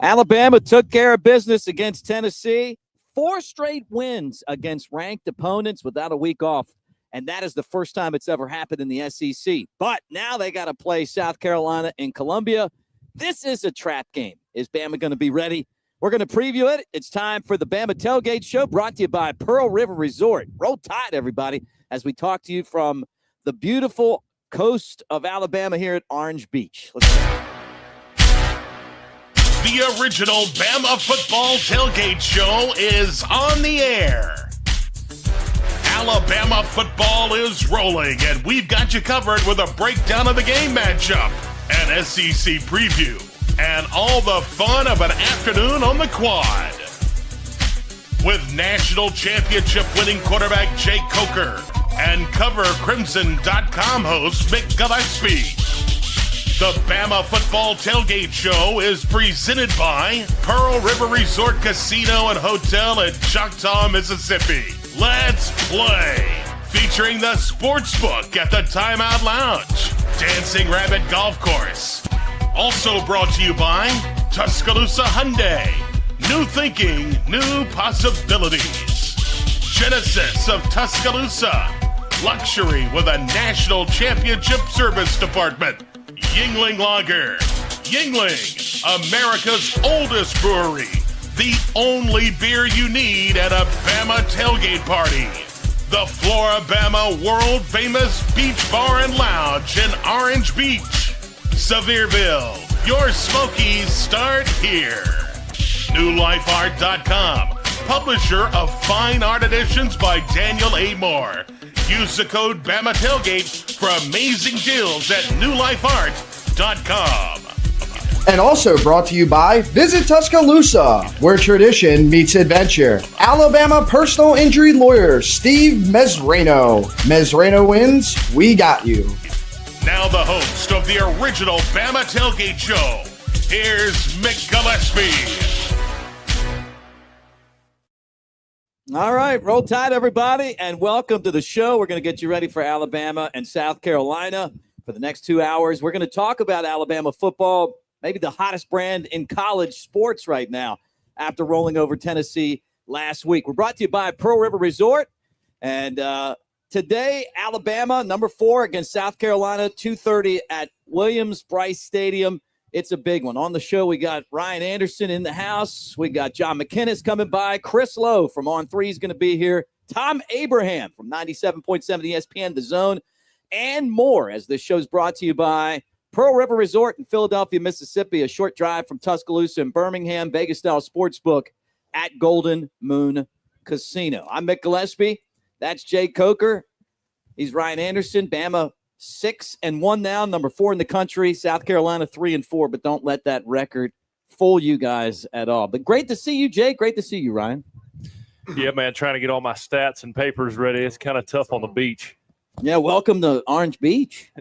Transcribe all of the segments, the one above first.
Alabama took care of business against Tennessee. 4 straight wins against ranked opponents without a week off. And that is the first time it's ever happened in the SEC. But now they got to play South Carolina and Columbia. This is a trap game. Is Bama going to be ready? We're going to preview it. It's time for the Bama Tailgate Show, brought to you by Pearl River Resort. Roll Tide, everybody, as we talk to you from the beautiful coast of Alabama here at Orange Beach. Let's go. The original Bama Football Tailgate Show is on the air. Alabama football is rolling, and we've got you covered with a breakdown of the game matchup, an SEC preview, and all the fun of an afternoon on the quad. With national championship winning quarterback Jake Coker and CoverCrimson.com host Mick Gillispie. The Bama Football Tailgate Show is presented by Pearl River Resort Casino and Hotel in Choctaw, Mississippi. Let's play! Featuring the Sportsbook at the Timeout Lounge, Dancing Rabbit Golf Course. Also brought to you by Tuscaloosa Hyundai. New thinking, new possibilities. Genesis of Tuscaloosa. Luxury with a national championship service department. Yuengling Lager. Yuengling, America's oldest brewery. The only beer you need at a Bama tailgate party. The Floribama world-famous beach bar and lounge in Orange Beach. Sevierville, your Smokies start here. NewLifeArt.com, publisher of Fine Art Editions by Daniel A. Moore. Use the code Bama Tailgate for amazing deals at NewLifeArt.com. And also brought to you by Visit Tuscaloosa, where tradition meets adventure. Alabama personal injury lawyer Steve Mesrano. Mesrano wins, we got you. Now the host of the original Bama Tailgate Show, here's Mick Gillispie. All right, roll tide, everybody, and welcome to the show. We're going to get you ready for Alabama and South Carolina for the next 2 hours. We're going to talk about Alabama football, maybe the hottest brand in college sports right now after rolling over Tennessee last week. We're brought to you by Pearl River Resort, and today, Alabama, number 4 against South Carolina, 2:30 at Williams-Brice Stadium. It's a big one. On the show, we got Ryan Anderson in the house. We got John McInnis coming by. Chris Lowe from On 3 is going to be here. Thom Abraham from 97.7 ESPN, The Zone, and more, as this show's brought to you by Pearl River Resort in Philadelphia, Mississippi, a short drive from Tuscaloosa and Birmingham, Vegas-style sportsbook at Golden Moon Casino. I'm Mick Gillispie. That's Jake Coker. He's Ryan Anderson. Bama 6-1 now, number 4 in the country. South Carolina 3-4, but don't let that record fool you guys at all. But great to see you, Jake. Great to see you, Ryan. Yeah, man, trying to get all my stats and papers ready. It's kind of tough on the beach. Yeah, welcome to Orange Beach.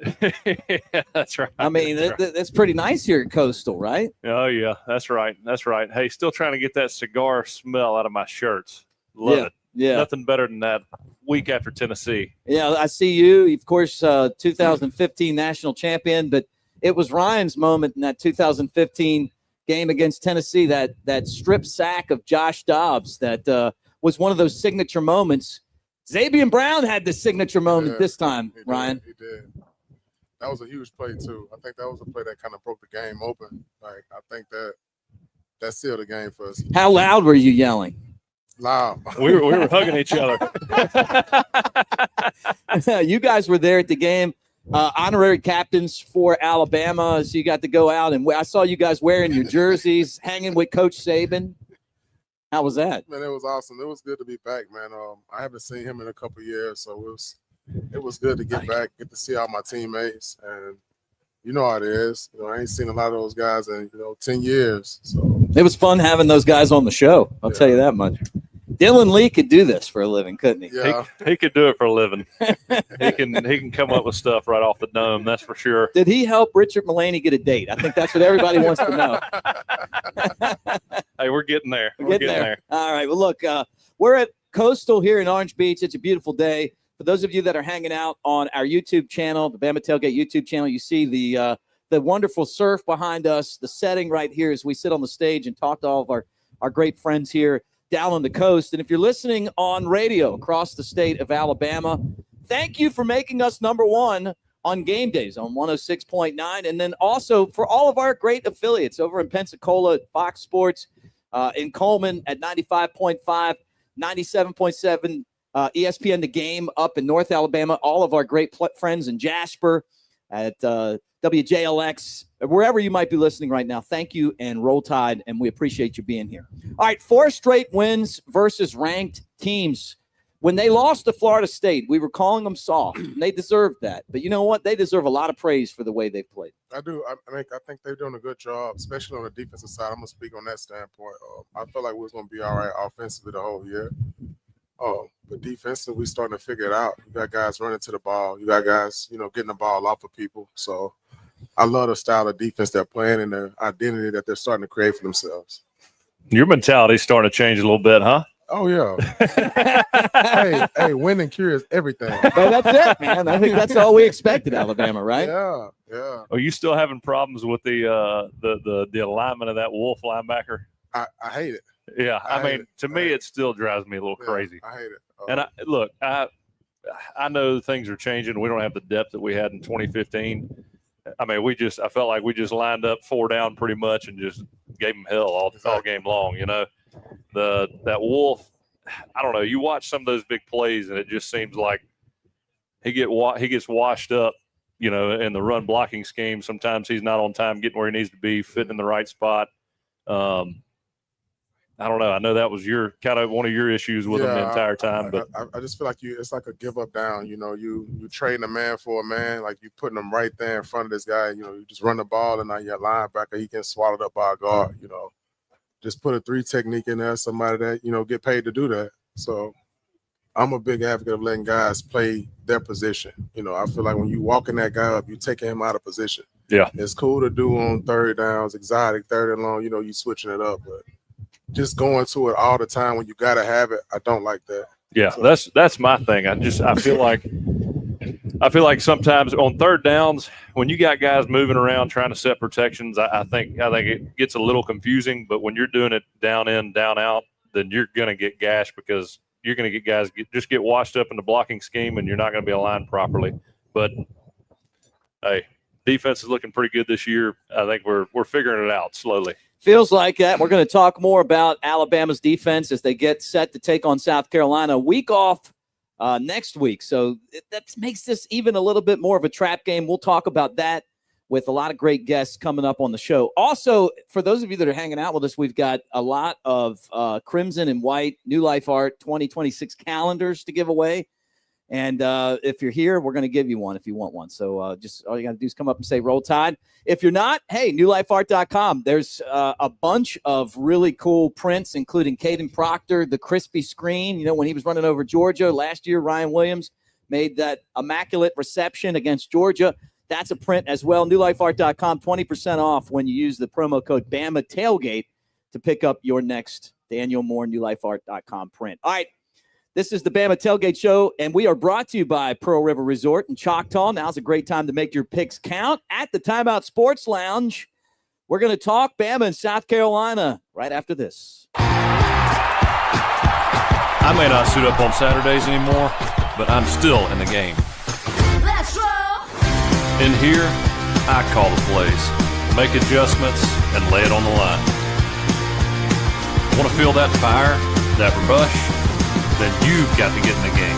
Yeah, that's right. I mean, that's pretty nice here at Coastal, right? Oh, yeah, that's right. That's right. Hey, still trying to get that cigar smell out of my shirts. Love it. Yeah. Nothing better than that week after Tennessee. Yeah, I see you. Of course, 2015 national champion, but it was Ryan's moment in that 2015 game against Tennessee, that strip sack of Josh Dobbs that was one of those signature moments. Xavier Brown had the signature moment this time, Ryan. He did. That was a huge play, too. I think that was a play that kind of broke the game open. Like, I think that sealed the game for us. How loud were you yelling? Loud. We were hugging each other. You guys were there at the game, honorary captains for Alabama, so you got to go out, and I saw you guys wearing your jerseys, hanging with Coach Saban. How was that? Man, it was awesome. It was good to be back, man. I haven't seen him in a couple of years, so it was good to get back, get to see all my teammates, and you know how it is. I ain't seen a lot of those guys in 10 years. So it was fun having those guys on the show. I'll tell you that much. Dylan Lee could do this for a living, couldn't he? Yeah. He could do it for a living. He can come up with stuff right off the dome, that's for sure. Did he help Richard Mullaney get a date? I think that's what everybody wants to know. Hey, we're getting there. We're getting there. All right. Well, look, we're at Coastal here in Orange Beach. It's a beautiful day. For those of you that are hanging out on our YouTube channel, the Bama Tailgate YouTube channel, you see the the wonderful surf behind us, the setting right here as we sit on the stage and talk to all of our great friends here down on the coast. And if you're listening on radio across the state of Alabama, thank you for making us number one on game days on 106.9. And then also for all of our great affiliates over in Pensacola at Fox Sports, in Coleman at 95.5, 97.7, ESPN The Game up in North Alabama, all of our great friends in Jasper at WJLX, wherever you might be listening right now. Thank you, and Roll Tide, and we appreciate you being here. All right, 4 straight wins versus ranked teams. When they lost to Florida State, we were calling them soft, and they deserved that. But you know what? They deserve a lot of praise for the way they've played. I do. I think they're doing a good job, especially on the defensive side. I'm going to speak on that standpoint. I feel like we're going to be all right offensively the whole year. But defensively, we're starting to figure it out. You got guys running to the ball. You got guys, getting the ball off of people. So I love the style of defense they're playing and the identity that they're starting to create for themselves. Your mentality's starting to change a little bit, huh? Oh, yeah. hey, winning cures everything. But that's it, man. I think that's all we expected, Alabama, right? Yeah. Are you still having problems with the alignment of that Wolf linebacker? I hate it. Yeah, I mean, to me, it still drives me a little crazy. I hate it. And I know things are changing. We don't have the depth that we had in 2015. I mean, I felt like we just lined up 4 down pretty much and just gave them hell all game long. That Wolf, I don't know. You watch some of those big plays, and it just seems like he gets washed up. In the run blocking scheme. Sometimes he's not on time, getting where he needs to be, fitting in the right spot. I don't know. I know that was one of your issues with him the entire time, but I just feel like it's like a give up down. You trading a man for a man, like you putting him right there in front of this guy. You just run the ball, and now your linebacker, he gets swallowed up by a guard. Just put a 3 technique in there. Somebody that get paid to do that. So I'm a big advocate of letting guys play their position. I feel like when you walking that guy up, you taking him out of position. Yeah, it's cool to do on 3rd downs, exotic 3rd and long. You switching it up, but just going to it all the time when you got to have it, I don't like that. Yeah, so that's my thing. I feel like sometimes on 3rd downs when you got guys moving around trying to set protections, I think it gets a little confusing. But when you're doing it down in, down out, then you're going to get gashed because you're going to get guys get washed up in the blocking scheme, and you're not going to be aligned properly. But hey, defense is looking pretty good this year. I think we're figuring it out slowly. Feels like that. We're going to talk more about Alabama's defense as they get set to take on South Carolina. A week off next week. So that makes this even a little bit more of a trap game. We'll talk about that with a lot of great guests coming up on the show. Also, for those of you that are hanging out with us, we've got a lot of Crimson and White New Life Art 2026 calendars to give away. And if you're here, we're going to give you one if you want one. So just all you got to do is come up and say Roll Tide. If you're not, hey, newlifeart.com. There's a bunch of really cool prints, including Caden Proctor, the crispy screen. When he was running over Georgia last year, Ryan Williams made that immaculate reception against Georgia. That's a print as well. Newlifeart.com, 20% off when you use the promo code Bama Tailgate to pick up your next Daniel Moore newlifeart.com print. All right. This is the Bama Tailgate Show, and we are brought to you by Pearl River Resort in Choctaw. Now's a great time to make your picks count at the Timeout Sports Lounge. We're going to talk Bama and South Carolina right after this. I may not suit up on Saturdays anymore, but I'm still in the game. Let's roll! In here, I call the plays, make adjustments, and lay it on the line. Want to feel that fire, that rush? Then you've got to get in the game.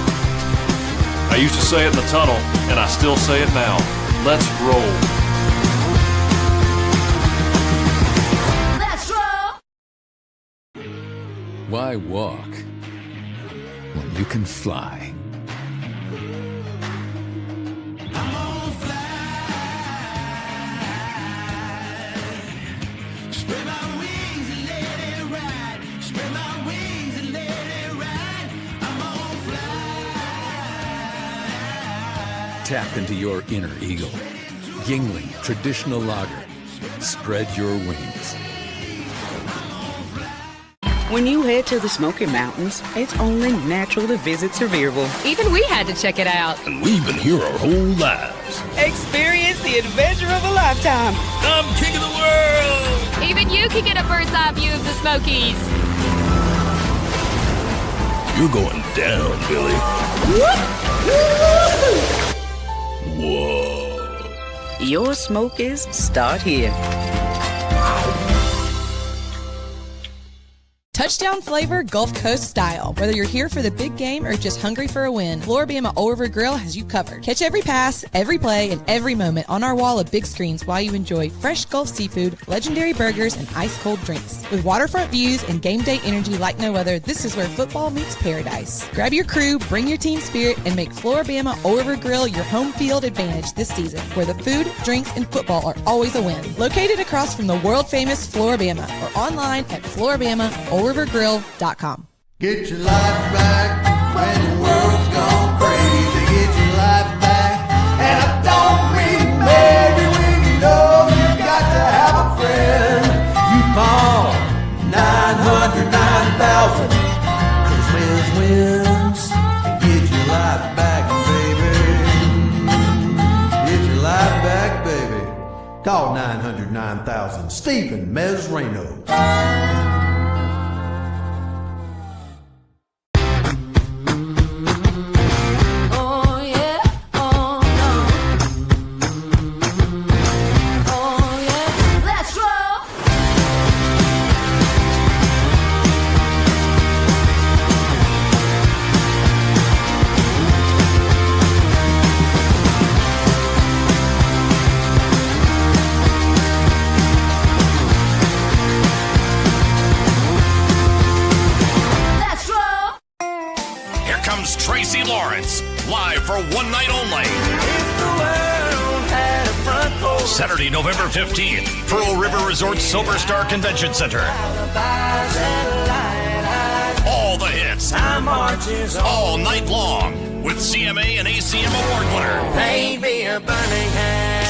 I used to say it in the tunnel, and I still say it now. Let's roll. Let's roll! Why walk when you can fly? I'm on fly. Spread my wings and let it ride. Spread my wings and let it ride. I'm on fly. Tap into your inner eagle. Yingling Traditional Lager. Spread your wings. When you head to the Smoky Mountains, it's only natural to visit Sevierville. Even we had to check it out. And we've been here our whole lives. Experience the adventure of a lifetime. I'm king of the world. Even you can get a bird's eye view of the Smokies. You're going down, Billy. Whoa. Your Smokies start here. Touchdown flavor, Gulf Coast style. Whether you're here for the big game or just hungry for a win, Floribama Old River Grill has you covered. Catch every pass, every play, and every moment on our wall of big screens while you enjoy fresh Gulf seafood, legendary burgers, and ice-cold drinks. With waterfront views and game day energy like no other, this is where football meets paradise. Grab your crew, bring your team spirit, and make Floribama Old River Grill your home field advantage this season, where the food, drinks, and football are always a win. Located across from the world-famous Floribama or online at FloriBamaOldRiverGrill.com. Get your life back when the world's gone crazy. Get your life back, and I don't mean maybe when you know you got to have a friend. You call 900-9000, 'cause wins. Get your life back, baby. Get your life back, baby. Call 900-9000. Stephen Mesrano. Tracy Lawrence, live for one night only. Saturday, November 15th, Pearl River Resort Silver Star Convention Center. All the hits, all night long, with CMA and ACM award winner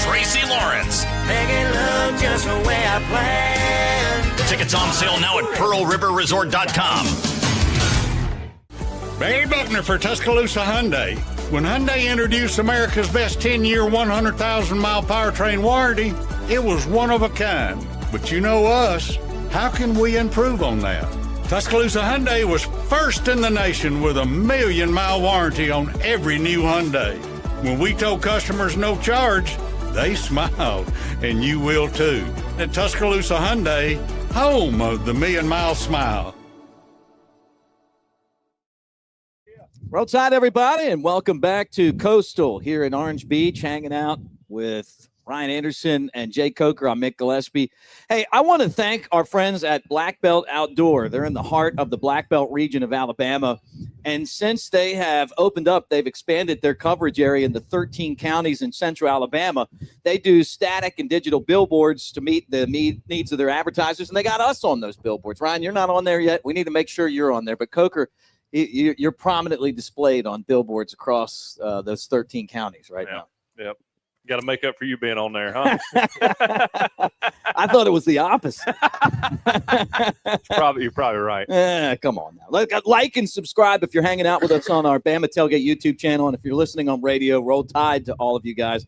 Tracy Lawrence. Make it look just the way I planned. Tickets on sale now at PearlRiverResort.com. Barry Buckner for Tuscaloosa Hyundai. When Hyundai introduced America's best 10-year, 100,000-mile powertrain warranty, it was one of a kind. But you know us, how can we improve on that? Tuscaloosa Hyundai was first in the nation with a 1,000,000-mile warranty on every new Hyundai. When we told customers no charge, they smiled, and you will too. At Tuscaloosa Hyundai, home of the 1,000,000-mile smile. Roll Tide, everybody, and welcome back to Coastal here in Orange Beach, hanging out with Ryan Anderson and Jay Coker. I'm Mick Gillispie. Hey, I want to thank our friends at Black Belt Outdoor. They're in the heart of the Black Belt region of Alabama, and since they have opened up, they've expanded their coverage area into 13 counties in central Alabama. They do static and digital billboards to meet the needs of their advertisers, and they got us on those billboards. Ryan, you're not on there yet. We need to make sure you're on there, but Coker, you're prominently displayed on billboards across those 13 counties right now. Yep. Got to make up for you being on there, huh? I thought it was the opposite. You're probably right. Come on now. Like and subscribe if you're hanging out with us on our Bama Tailgate YouTube channel. And if you're listening on radio, Roll Tide to all of you guys.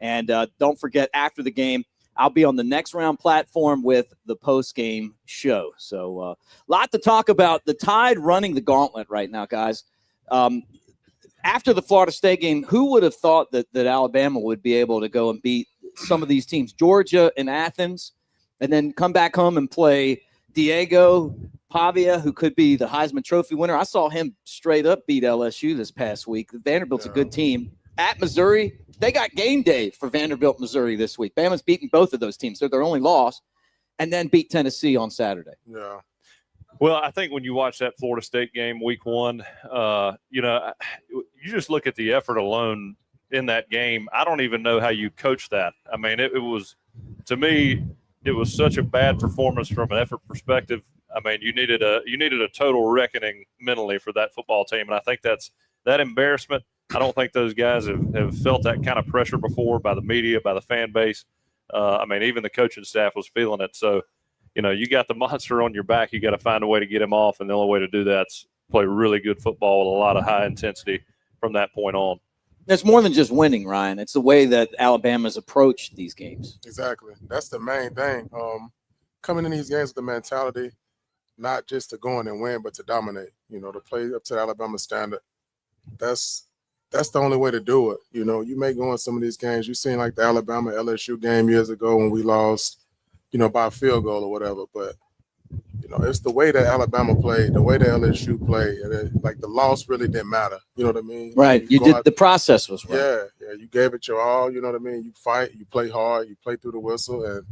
And don't forget, after the game, I'll be on the Next Round platform with the post-game show. So a lot to talk about. The Tide running the gauntlet right now, guys. After the Florida State game, who would have thought that Alabama would be able to go and beat some of these teams, Georgia and Athens, and then come back home and play Diego Pavia, who could be the Heisman Trophy winner? I saw him straight up beat LSU this past week. Vanderbilt's a good team. At Missouri, they got game day for Vanderbilt, Missouri this week. Bama's beaten both of those teams. They're their only loss, and then beat Tennessee on Saturday. Yeah. Well, I think when you watch that Florida State game week one, you just look at the effort alone in that game. I don't even know how you coach that. I mean, it was, to me, it was such a bad performance from an effort perspective. I mean, you needed a total reckoning mentally for that football team, and I think that embarrassment. I don't think those guys have felt that kind of pressure before by the media, by the fan base. I mean, even the coaching staff was feeling it. So, you got the monster on your back. You got to find a way to get him off, and the only way to do that's play really good football with a lot of high intensity from that point on. It's more than just winning, Ryan. It's the way that Alabama's approached these games. Exactly. That's the main thing. Coming in these games with the mentality, not just to go in and win, but to dominate, to play up to the Alabama standard. That's the only way to do it. You may go in some of these games. You've seen like the Alabama LSU game years ago when we lost, by a field goal or whatever. But, it's the way that Alabama played, the way that LSU played. And like the loss really didn't matter. You know what I mean? Right. You did. The process was right. Yeah. You gave it your all. You know what I mean? You fight, you play hard, you play through the whistle, and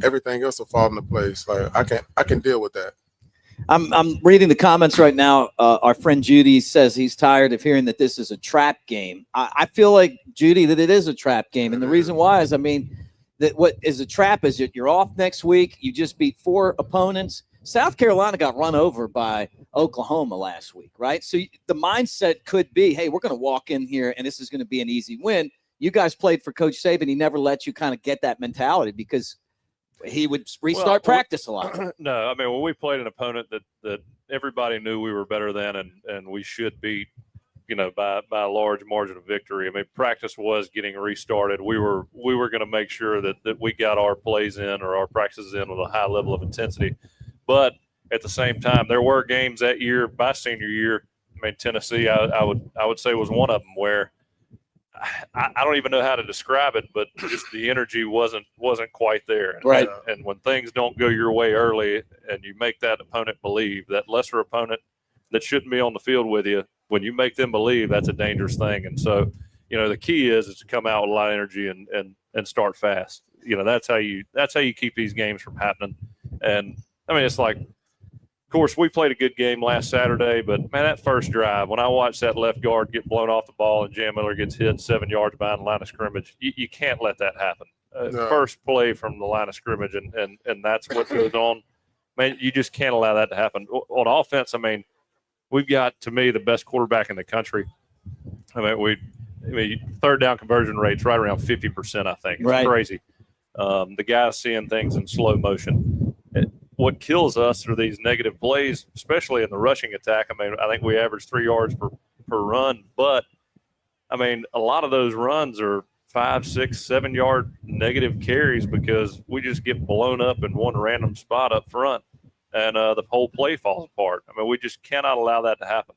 everything else will fall into place. Like I can deal with that. I'm reading the comments right now. Our friend Judy says he's tired of hearing that this is a trap game. I feel like, Judy, that it is a trap game. And the reason why is, that what is a trap is that you're off next week. You just beat 4 opponents. South Carolina got run over by Oklahoma last week, right? So the mindset could be, hey, we're going to walk in here and this is going to be an easy win. You guys played for Coach Saban. He never let you kind of get that mentality because he would restart practice a lot. No, when we played an opponent that everybody knew we were better than and we should beat, by a large margin of victory. Practice was getting restarted. We were going to make sure that we got our plays in or our practices in with a high level of intensity. But at the same time, there were games that year, my senior year. Tennessee, I would say was one of them where I don't even know how to describe it, but just the energy wasn't quite there. Right. And when things don't go your way early, and you make that opponent believe, that lesser opponent that shouldn't be on the field with you, when you make them believe, that's a dangerous thing. And so, the key is to come out with a lot of energy and start fast. That's how you keep these games from happening. And it's like, of course, we played a good game last Saturday, but man, that first drive, when I watched that left guard get blown off the ball and Jam Miller gets hit 7 yards behind the line of scrimmage, you can't let that happen. No. First play from the line of scrimmage, and that's what goes on. You just can't allow that to happen. On offense, we've got, to me, the best quarterback in the country. Third down conversion rate's right around 50%, I think. It's crazy. The guy's seeing things in slow motion. What kills us are these negative plays, especially in the rushing attack. I think we average 3 yards per run, but a lot of those runs are 5, 6, 7 yard negative carries because we just get blown up in one random spot up front, and the whole play falls apart. We just cannot allow that to happen.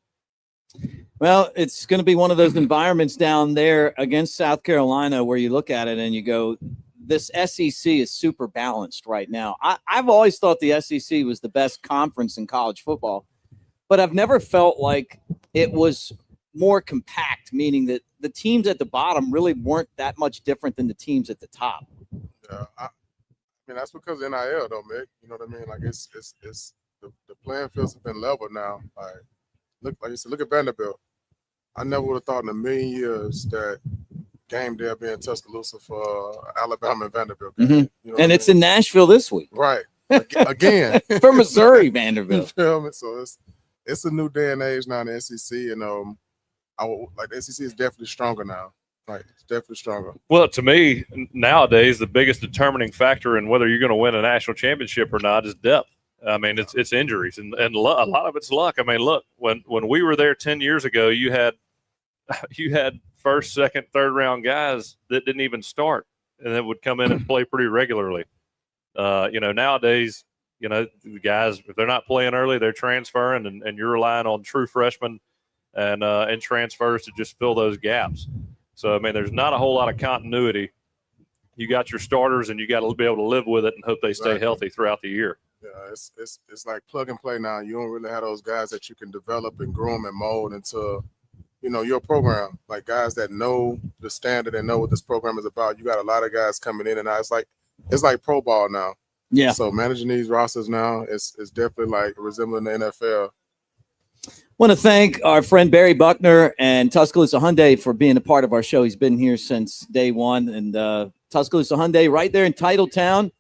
Well, it's going to be one of those environments down there against South Carolina where you look at it and you go, this SEC is super balanced right now. I've always thought the SEC was the best conference in college football, but I've never felt like it was more compact, meaning that the teams at the bottom really weren't that much different than the teams at the top. Yeah, that's because of NIL, though, Mick. You know what I mean? Like it's the playing fields have been leveled now. Like you said, look at Vanderbilt. I never would have thought in a million years that game day be in Tuscaloosa for Alabama and Vanderbilt. Mm-hmm. And it's in Nashville this week. Right. Again. For Missouri, Vanderbilt. You feel me? So it's a new day and age now in the SEC. And the SEC is definitely stronger now. Right. It's definitely stronger. Well, to me, nowadays, the biggest determining factor in whether you're going to win a national championship or not is depth. It's injuries and a lot of it's luck. Look, when we were there 10 years ago, you had first, second, third round guys that didn't even start and that would come in and play pretty regularly. Nowadays, the guys, if they're not playing early, they're transferring and you're relying on true freshmen and transfers to just fill those gaps. So, there's not a whole lot of continuity. You got your starters and you got to be able to live with it and hope they stay healthy throughout the year. Yeah, it's like plug and play now. You don't really have those guys that you can develop and groom and mold into, your program. Like guys that know the standard and know what this program is about. You got a lot of guys coming in and out. It's like pro ball now. Yeah. So managing these rosters now is definitely like resembling the NFL. I want to thank our friend Barry Buckner and Tuscaloosa Hyundai for being a part of our show. He's been here since day one. And Tuscaloosa Hyundai right there in Titletown.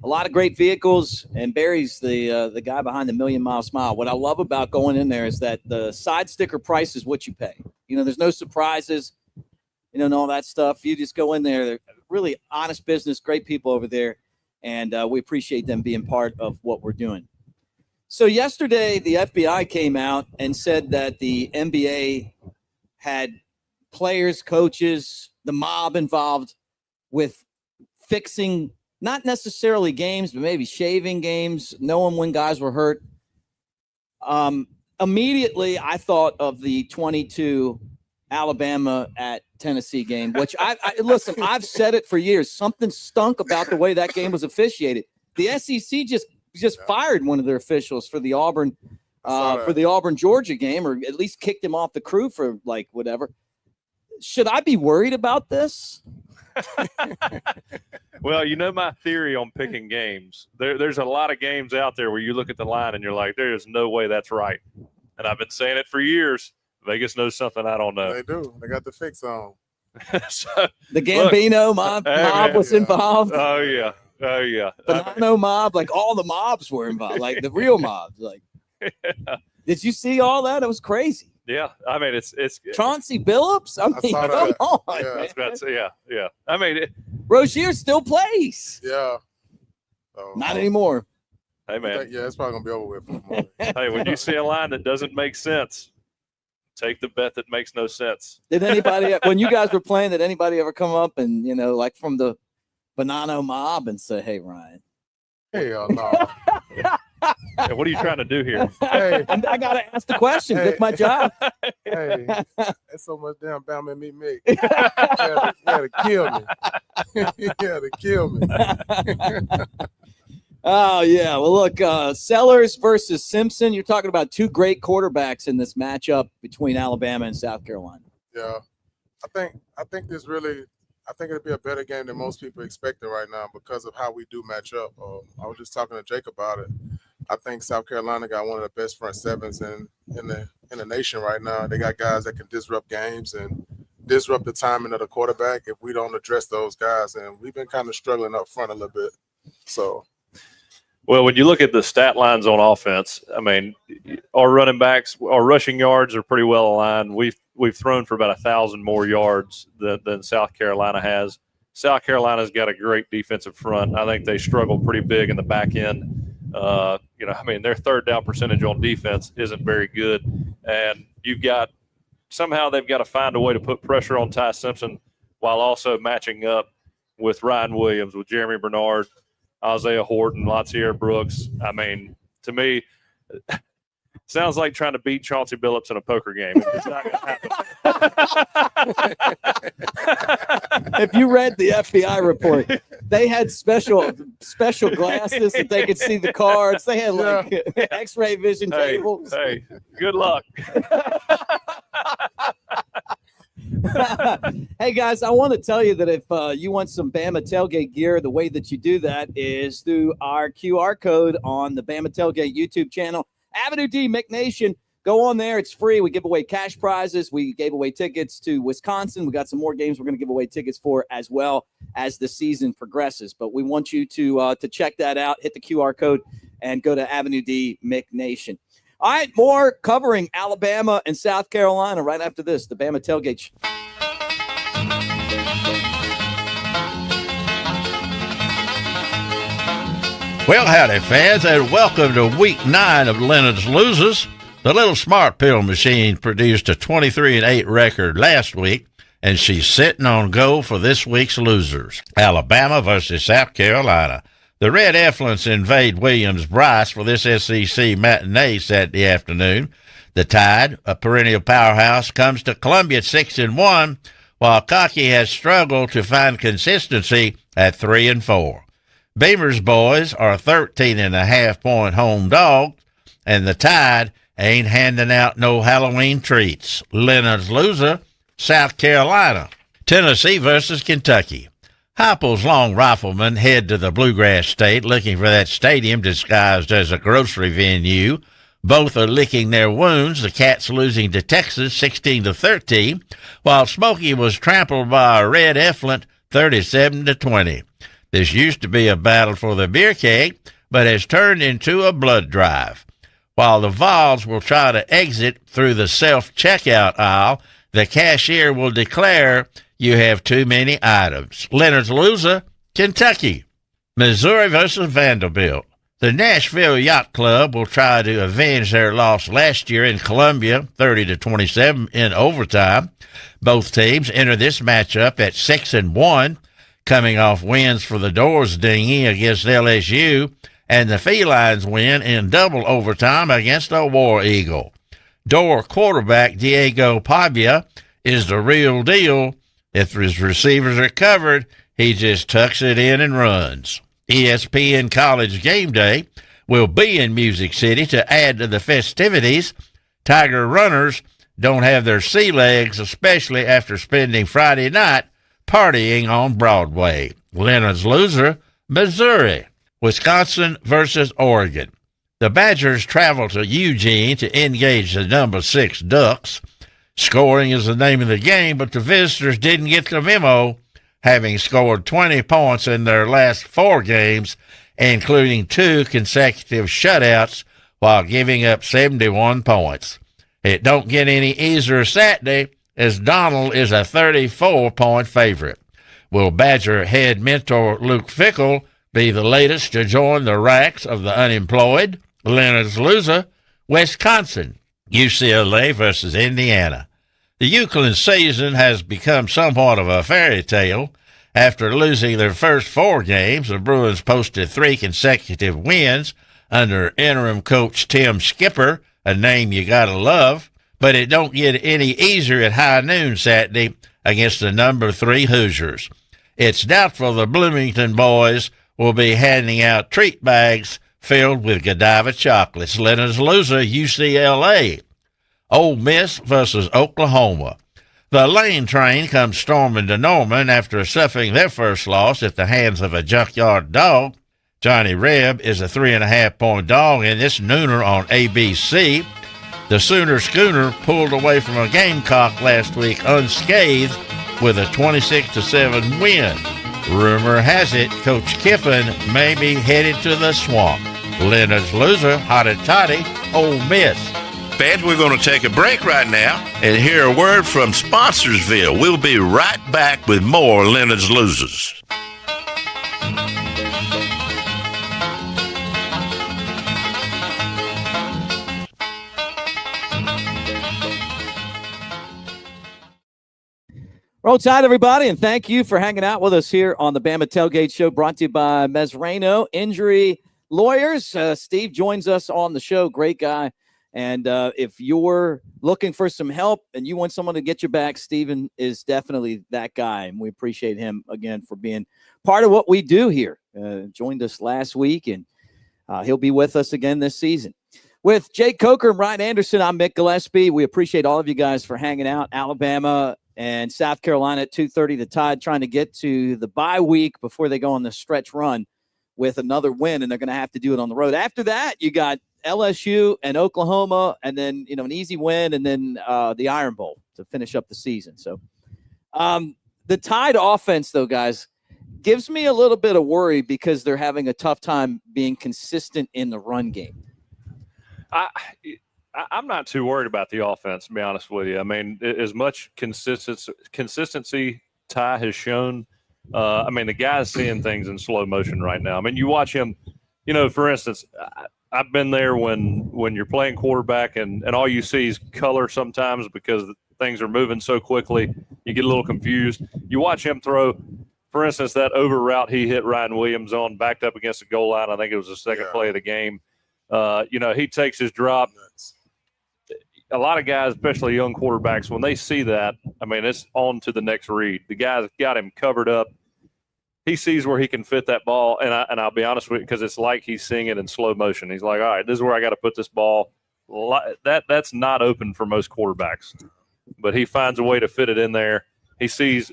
A lot of great vehicles, and Barry's the guy behind the Million Mile Smile. What I love about going in there is that the side sticker price is what you pay. There's no surprises, and all that stuff. You just go in there. They're really honest business, great people over there. and we appreciate them being part of what we're doing. So yesterday, the FBI came out and said that the NBA had players, coaches, the mob involved with fixing not necessarily games, but maybe shaving games, knowing when guys were hurt. Immediately, I thought of the 22 Alabama at Tennessee game, which I listen, I've said it for years. Something stunk about the way that game was officiated. The SEC just fired one of their officials for the Auburn Georgia game, or at least kicked him off the crew for like whatever. Should I be worried about this? Well, you know my theory on picking games. There's a lot of games out there where you look at the line and you're like, there is no way that's right. And I've been saying it for years. Vegas knows something I don't know. They do. They got the fix on. So, The Gambino mob was involved. Oh, yeah. Bonanno mob, like all the mobs were involved, like the real mobs. Like, did you see all that? It was crazy. Yeah, I mean it's Chauncey Billups. I mean, saw come that. on. Yeah, man. I was about to say, yeah. I mean, Rozier still plays. Yeah. So, Not anymore. hey man, yeah, it's probably gonna be over with. For the moment. hey, when you see a line that doesn't make sense, take the bet that makes no sense. Did anybody, when you guys were playing, did anybody ever come up and, like from the Bonanno mob and say, "Hey, Ryan"? Hell no. Hey, what are you trying to do here? Hey, I got to ask the question. It's my job. hey, that's so much damn Bama and me, Mick. He had to kill me. He had to kill me. Oh, yeah. Well, look, Sellers versus Simpson. You're talking about two great quarterbacks in this matchup between Alabama and South Carolina. Yeah, I think it'll be a better game than most people expecting right now because of how we do match up. I was just talking to Jake about it. I think South Carolina got one of the best front sevens in the nation right now. They got guys that can disrupt games and disrupt the timing of the quarterback if we don't address those guys. And we've been kind of struggling up front a little bit. So, Well, when you look at the stat lines on offense, I mean, our running backs, our rushing yards are pretty well aligned. We've thrown for about 1,000 more yards than South Carolina has. South Carolina's got a great defensive front. I think they struggle pretty big in the back end. Their third down percentage on defense isn't very good. And they've got to find a way to put pressure on Ty Simpson while also matching up with Ryan Williams, with Jeremy Bernard, Isaiah Horton, Latsier Brooks. I mean, to me, sounds like trying to beat Chauncey Billups in a poker game. It's not going to happen. If you read the FBI report, they had special glasses that they could see the cards. They had like X-ray vision tables. Hey, good luck. Hey, guys, I want to tell you that if you want some Bama Tailgate gear, the way that you do that is through our QR code on the Bama Tailgate YouTube channel. Avenue D, Mick Nation. Go on there. It's free. We give away cash prizes. We gave away tickets to Wisconsin. We got some more games we're going to give away tickets for as well as the season progresses. But we want you to check that out. Hit the QR code and go to Avenue D, Mick Nation. All right, more covering Alabama and South Carolina right after this, the Bama Tailgate. Well, howdy, fans, and welcome to Week 9 of Leonard's Losers. The little smart pill machine produced a 23-8 record last week, and she's sitting on goal for this week's losers. Alabama versus South Carolina. The Red Effluents invade Williams-Brice for this SEC matinee Saturday afternoon. The Tide, a perennial powerhouse, comes to Columbia at 6-1, while Cocky has struggled to find consistency at 3-4. Beamer's boys are 13.5-point home dogs, and the Tide ain't handing out no Halloween treats. Leonard's loser, South Carolina. Tennessee versus Kentucky. Heupel's long riflemen head to the Bluegrass State looking for that stadium disguised as a grocery venue. Both are licking their wounds, the Cats losing to Texas 16-13, while Smokey was trampled by a Red Effluent 37-20. This used to be a battle for the beer keg, but has turned into a blood drive. While the Vols will try to exit through the self-checkout aisle, the cashier will declare you have too many items. Leonard's loser, Kentucky. Missouri versus Vanderbilt. The Nashville Yacht Club will try to avenge their loss last year in Columbia, 30-27 in overtime. Both teams enter this matchup at 6-1, coming off wins for the Doors dinghy against LSU and the Felines win in double overtime against a War Eagle. Door quarterback Diego Pavia is the real deal. If his receivers are covered, he just tucks it in and runs. ESPN College Game Day will be in Music City to add to the festivities. Tiger runners don't have their sea legs, especially after spending Friday night partying on Broadway. Leonard's loser, Missouri. Wisconsin versus Oregon. The Badgers travel to Eugene to engage the number 6 Ducks. Scoring is the name of the game, but the visitors didn't get the memo, having scored 20 points in their last 4 games, including 2 consecutive shutouts while giving up 71 points. It don't get any easier Saturday, as Donald is a 34-point favorite. Will Badger head mentor Luke Fickell be the latest to join the ranks of the unemployed? Leonard's loser, Wisconsin. UCLA versus Indiana. The Euclid season has become somewhat of a fairy tale. After losing their first 4 games, the Bruins posted 3 consecutive wins under interim coach Tim Skipper, a name you gotta love. But it don't get any easier at high noon Saturday against the number 3 Hoosiers. It's doubtful the Bloomington boys will be handing out treat bags filled with Godiva chocolates. Leonard's loser, UCLA. Ole Miss versus Oklahoma. The Lane train comes storming to Norman after suffering their first loss at the hands of a junkyard dog. Johnny Reb is a 3.5-point dog in this nooner on ABC. The Sooner Schooner pulled away from a Gamecock last week unscathed with a 26-7 win. Rumor has it Coach Kiffin may be headed to the swamp. Leonard's loser, Hotty Toddy, Ole Miss. Fans, we're going to take a break right now and hear a word from Sponsorsville. We'll be right back with more Leonard's Losers. Roll Tide, everybody, and thank you for hanging out with us here on the Bama Tailgate Show, brought to you by Mesrano Injury Lawyers. Steve joins us on the show. Great guy. And if you're looking for some help and you want someone to get your back, Steven is definitely that guy. And we appreciate him, again, for being part of what we do here. Joined us last week, and he'll be with us again this season. With Jake Coker and Ryan Anderson, I'm Mick Gillispie. We appreciate all of you guys for hanging out. Alabama and South Carolina at 2:30, the Tide trying to get to the bye week before they go on the stretch run with another win, and they're going to have to do it on the road. After that, you got LSU and Oklahoma, and then, an easy win, and then the Iron Bowl to finish up the season. So the Tide offense, though, guys, gives me a little bit of worry because they're having a tough time being consistent in the run game. I'm not too worried about the offense, to be honest with you. I mean, as much consistency Ty has shown, the guy's seeing things in slow motion right now. I mean, you watch him, for instance, I've been there when you're playing quarterback and all you see is color sometimes because things are moving so quickly. You get a little confused. You watch him throw, for instance, that over route he hit Ryan Williams on, backed up against the goal line. I think it was the second play of the game. He takes his drop. A lot of guys, especially young quarterbacks, when they see that, it's on to the next read. The guy's got him covered up. He sees where he can fit that ball, and I'll be honest with you, because it's like he's seeing it in slow motion. He's like, all right, this is where I got to put this ball. That's not open for most quarterbacks, but he finds a way to fit it in there. He sees,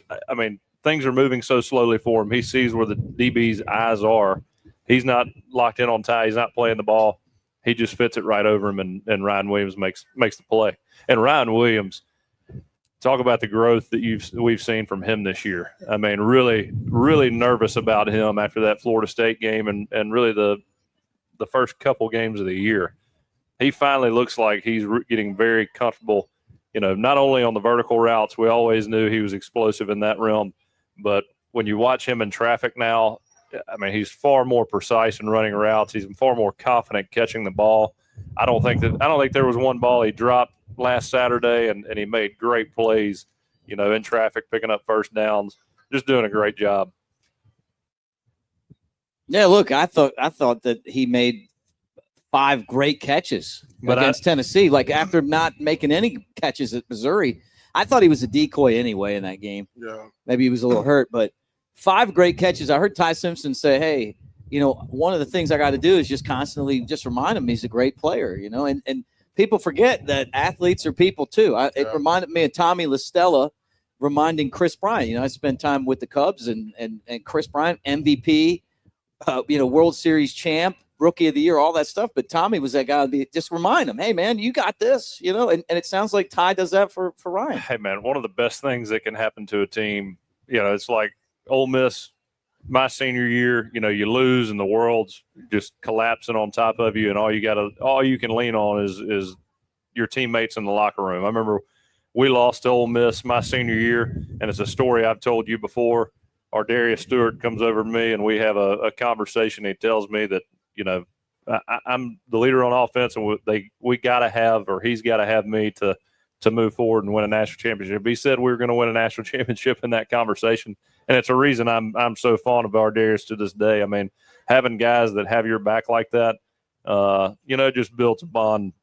things are moving so slowly for him. He sees where the DB's eyes are. He's not locked in on Ty. He's not playing the ball. He just fits it right over him, and Ryan Williams makes the play. And Ryan Williams, talk about the growth that we've seen from him this year. Really, really nervous about him after that Florida State game and really the first couple games of the year. He finally looks like he's getting very comfortable, not only on the vertical routes. We always knew he was explosive in that realm, but when you watch him in traffic now, I mean, he's far more precise in running routes. He's far more confident catching the ball. I don't think there was one ball he dropped last Saturday, and he made great plays, you know, in traffic, picking up first downs, just doing a great job. Yeah, look, I thought that he made 5 great catches against Tennessee. Like, after not making any catches at Missouri, I thought he was a decoy anyway in that game. Yeah. Maybe he was a little hurt, but 5 great catches. I heard Ty Simpson say, hey, you know, one of the things I got to do is just constantly just remind him he's a great player, you know, and people forget that athletes are people too. It reminded me of Tommy LaStella reminding Chris Bryant. You know, I spent time with the Cubs and Chris Bryant, MVP, you know, World Series champ, Rookie of the Year, all that stuff. But Tommy was that guy to just remind him, hey, man, you got this, you know, and it sounds like Ty does that for Ryan. Hey, man, one of the best things that can happen to a team, you know, it's like Ole Miss, my senior year, you know, you lose and the world's just collapsing on top of you, and all you can lean on is your teammates in the locker room. I remember we lost to Ole Miss my senior year, and it's a story I've told you before. Our Darius Stewart comes over to me, and we have a conversation. He tells me that, you know, I'm the leader on offense, and we got to have, or he's got to have me to move forward and win a national championship. He said we were going to win a national championship in that conversation, and it's a reason I'm so fond of our Darius to this day. I mean, having guys that have your back like that, you know, just builds a bond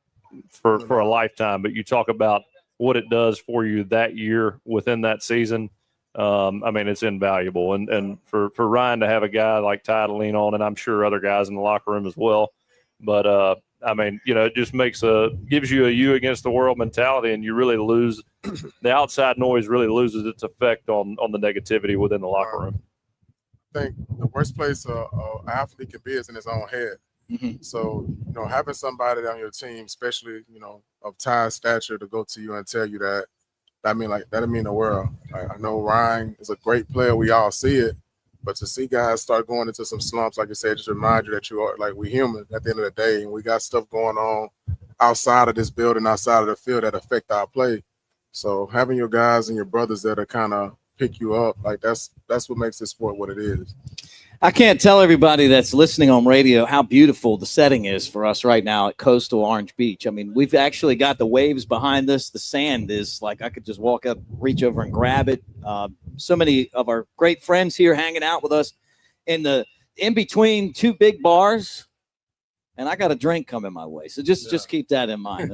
for a lifetime. But you talk about what it does for you that year within that season. I mean, it's invaluable. And for Ryan to have a guy like Ty to lean on, and I'm sure other guys in the locker room as well. But, I mean, you know, it just gives you a you against the world mentality, and you really lose the outside noise really loses its effect on the negativity within the locker room. I think the worst place an athlete can be is in his own head. Mm-hmm. So, you know, having somebody on your team, especially, you know, of Ty's stature, to go to you and tell you that'd mean the world. I know Ryan is a great player. We all see it. But to see guys start going into some slumps, like you said, just remind you that you are, like, we human at the end of the day, and we got stuff going on outside of this building, outside of the field that affect our play. So having your guys and your brothers there to kind of pick you up, like that's what makes this sport what it is. I can't tell everybody that's listening on radio how beautiful the setting is for us right now at coastal Orange Beach. I mean, we've actually got the waves behind us. The sand is like I could just walk up, reach over and grab it. So many of our great friends here hanging out with us in between 2 big bars. And I got a drink coming my way. So just keep that in mind.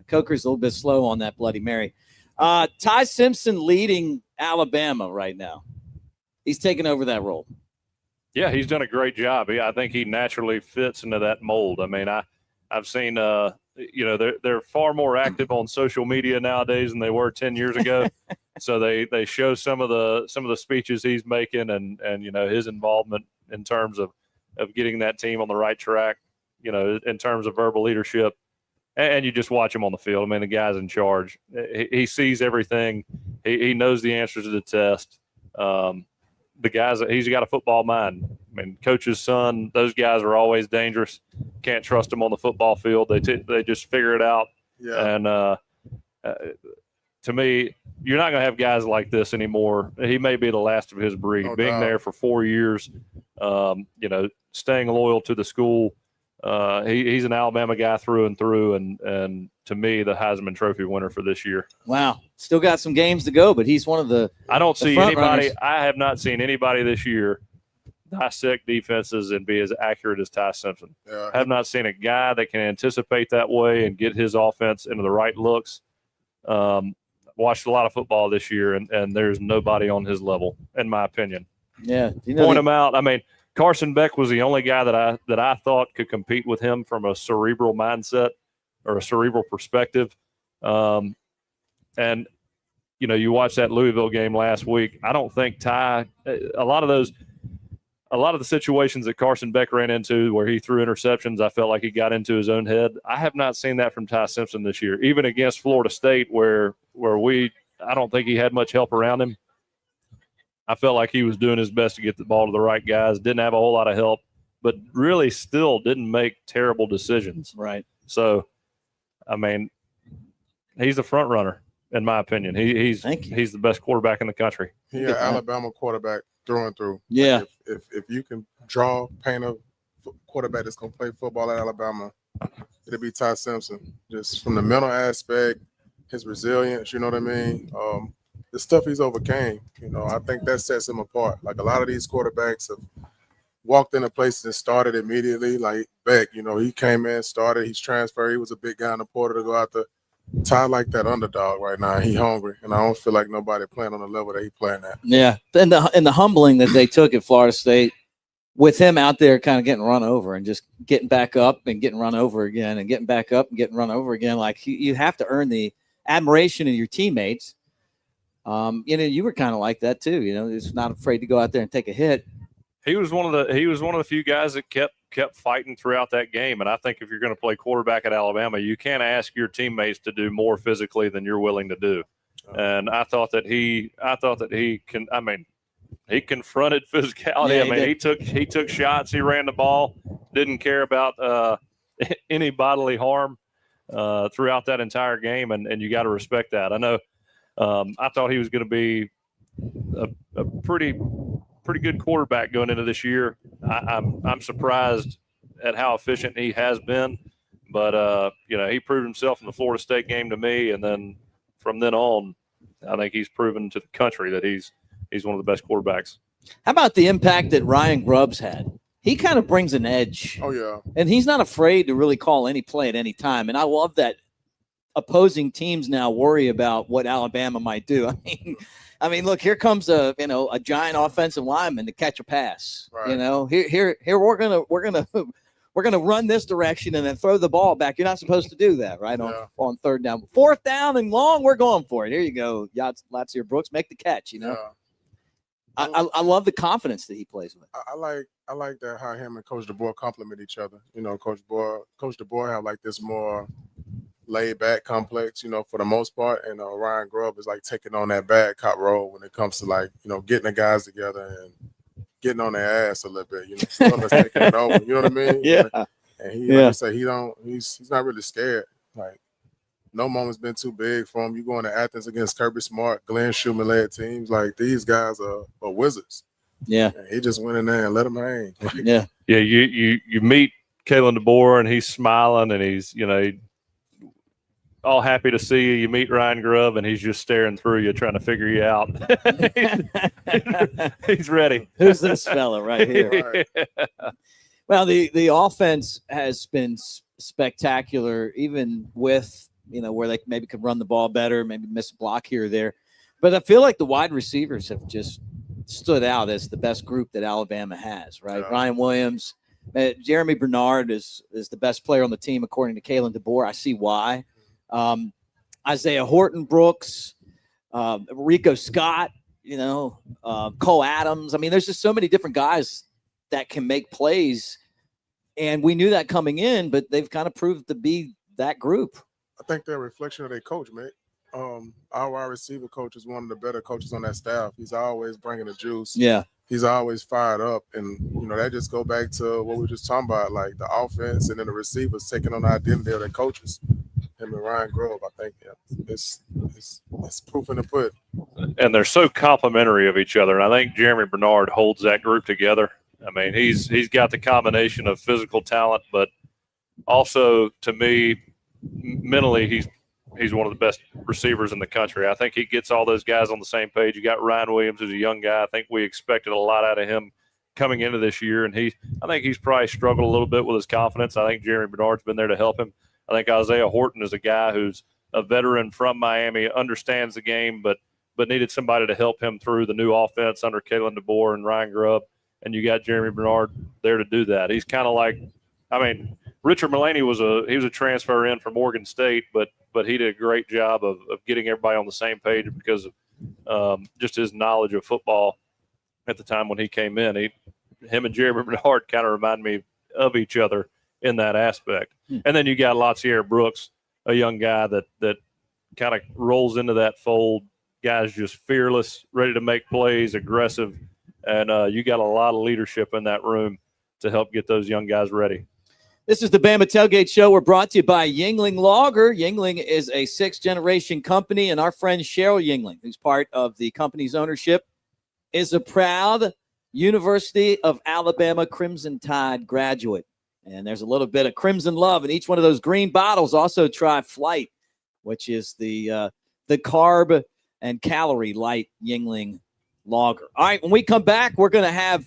Coker's a little bit slow on that Bloody Mary. Ty Simpson leading Alabama right now. He's taking over that role. Yeah, he's done a great job. I think he naturally fits into that mold. I mean, I've seen, you know, they're far more active on social media nowadays than they were 10 years ago. So they show some of the speeches he's making and you know, his involvement in terms of getting that team on the right track, you know, in terms of verbal leadership. And you just watch him on the field. I mean, the guy's in charge. He sees everything. He knows the answers to the test. The guys, he's got a football mind. I mean, coach's son, those guys are always dangerous. Can't trust them on the football field. They just figure it out. Yeah. And to me, you're not going to have guys like this anymore. He may be the last of his breed. No Being doubt. there for 4 years, you know, staying loyal to the school. He's an Alabama guy through and through, and to me, the Heisman Trophy winner for this year. Wow. Still got some games to go, but he's one of the I don't see front anybody. runners. I have not seen anybody this year dissect defenses and be as accurate as Ty Simpson. Yeah. I have not seen a guy that can anticipate that way and get his offense into the right looks. Watched a lot of football this year, and there's nobody on his level, in my opinion. Yeah. You know, Point him out. I mean, Carson Beck was the only guy that I thought could compete with him from a cerebral mindset or a cerebral perspective. And, you know, you watched that Louisville game last week. I don't think Ty – a lot of the situations that Carson Beck ran into where he threw interceptions, I felt like he got into his own head. I have not seen that from Ty Simpson this year, even against Florida State where I don't think he had much help around him. I felt like he was doing his best to get the ball to the right guys, didn't have a whole lot of help, but really still didn't make terrible decisions. right. So, I mean, he's the front runner, in my opinion. He's Thank you. he's the best quarterback in the country. He an Alabama quarterback through and through. Yeah. Like if you can paint a quarterback that's going to play football at Alabama, it'll be Ty Simpson. Just from the mental aspect, his resilience, you know what I mean? The stuff he's overcame, I think that sets him apart. Like a lot of these quarterbacks have walked into places and started immediately. Like Beck, he came in, started, he's transferred. He was a big guy in the portal to go out there. Ty like that underdog right now. He hungry, and I don't feel like nobody playing on the level that he playing at. Yeah, and the humbling that they took at Florida State with him out there kind of getting run over and just getting back up and getting run over again and getting back up and getting run over again. Like you have to earn the admiration of your teammates. You were kind of like that too. Just not afraid to go out there and take a hit. He was one of the few guys that kept fighting throughout that game. And I think if you're going to play quarterback at Alabama, you can't ask your teammates to do more physically than you're willing to do. And I thought that he confronted physicality. Yeah, he took shots. He ran the ball. Didn't care about any bodily harm throughout that entire game. And you got to respect that. I know. I thought he was going to be a pretty good quarterback going into this year. I'm surprised at how efficient he has been, but he proved himself in the Florida State game to me, and then from then on, I think he's proven to the country that he's one of the best quarterbacks. How about the impact that Ryan Grubbs had? He kind of brings an edge. Oh yeah, and he's not afraid to really call any play at any time, and I love that. Opposing teams now worry about what Alabama might do. I mean, look, here comes a giant offensive lineman to catch a pass. Right. Here we're gonna run this direction and then throw the ball back. You're not supposed to do that, right? On third down, fourth down and long, we're going for it. Here you go, Latsier Brooks, make the catch. Yeah. I love the confidence that he plays with. I like that how him and Coach DeBoer complement each other. Coach DeBoer have like this more laid back complex, for the most part. And Ryan Grubb is like taking on that bad cop role when it comes to like, getting the guys together and getting on their ass a little bit, taking it over. You know what I mean? Yeah. And he, like I say, he's not really scared. Like no moment's been too big for him. You going to Athens against Kirby Smart, Glenn Schumann led teams. Like these guys are wizards. Yeah. And he just went in there and let them hang. Like, yeah. Yeah. You meet Kalen DeBoer and he's smiling and he's, all happy to see you. You meet Ryan Grubb, and he's just staring through you, trying to figure you out. He's ready. Who's this fella right here? Right. Well, the offense has been spectacular, even with where they maybe could run the ball better, maybe miss a block here or there. But I feel like the wide receivers have just stood out as the best group that Alabama has. Right, Yeah. Ryan Williams, Jeremy Bernard is the best player on the team according to Kalen DeBoer. I see why. Isaiah Horton Brooks, Rico Scott, Cole Adams. I mean, there's just so many different guys that can make plays. And we knew that coming in, but they've kind of proved to be that group. I think they're a reflection of their coach, mate. Our wide receiver coach is one of the better coaches on that staff. He's always bringing the juice. Yeah. He's always fired up. And, that just go back to what we were just talking about, like the offense and then the receivers taking on the identity of their coaches. Him and Ryan Grove, I think it's proof in the pudding. And they're so complimentary of each other. And I think Jeremy Bernard holds that group together. I mean, he's got the combination of physical talent, but also to me, mentally, he's one of the best receivers in the country. I think he gets all those guys on the same page. You got Ryan Williams, who's a young guy. I think we expected a lot out of him coming into this year, and I think he's probably struggled a little bit with his confidence. I think Jeremy Bernard's been there to help him. I think Isaiah Horton is a guy who's a veteran from Miami, understands the game, but needed somebody to help him through the new offense under Kalen DeBoer and Ryan Grubb. And you got Jeremy Bernard there to do that. He's kind of like, Richard Mullaney was a transfer in from Oregon State, but he did a great job of getting everybody on the same page because of just his knowledge of football at the time when he came in. Him and Jeremy Bernard kind of remind me of each other in that aspect. And then you got Latsier Brooks, a young guy that kind of rolls into that fold. Guy's just fearless, ready to make plays, aggressive, and you got a lot of leadership in that room to help get those young guys ready. This is the Bama Tailgate Show. We're brought to you by Yuengling Lager. Yuengling is a 6th-generation company, and our friend Cheryl Yuengling, who's part of the company's ownership, is a proud University of Alabama Crimson Tide graduate. And there's a little bit of Crimson love in each one of those green bottles. Also try Flight, which is the carb and calorie light Yingling lager. All right, when we come back, we're going to have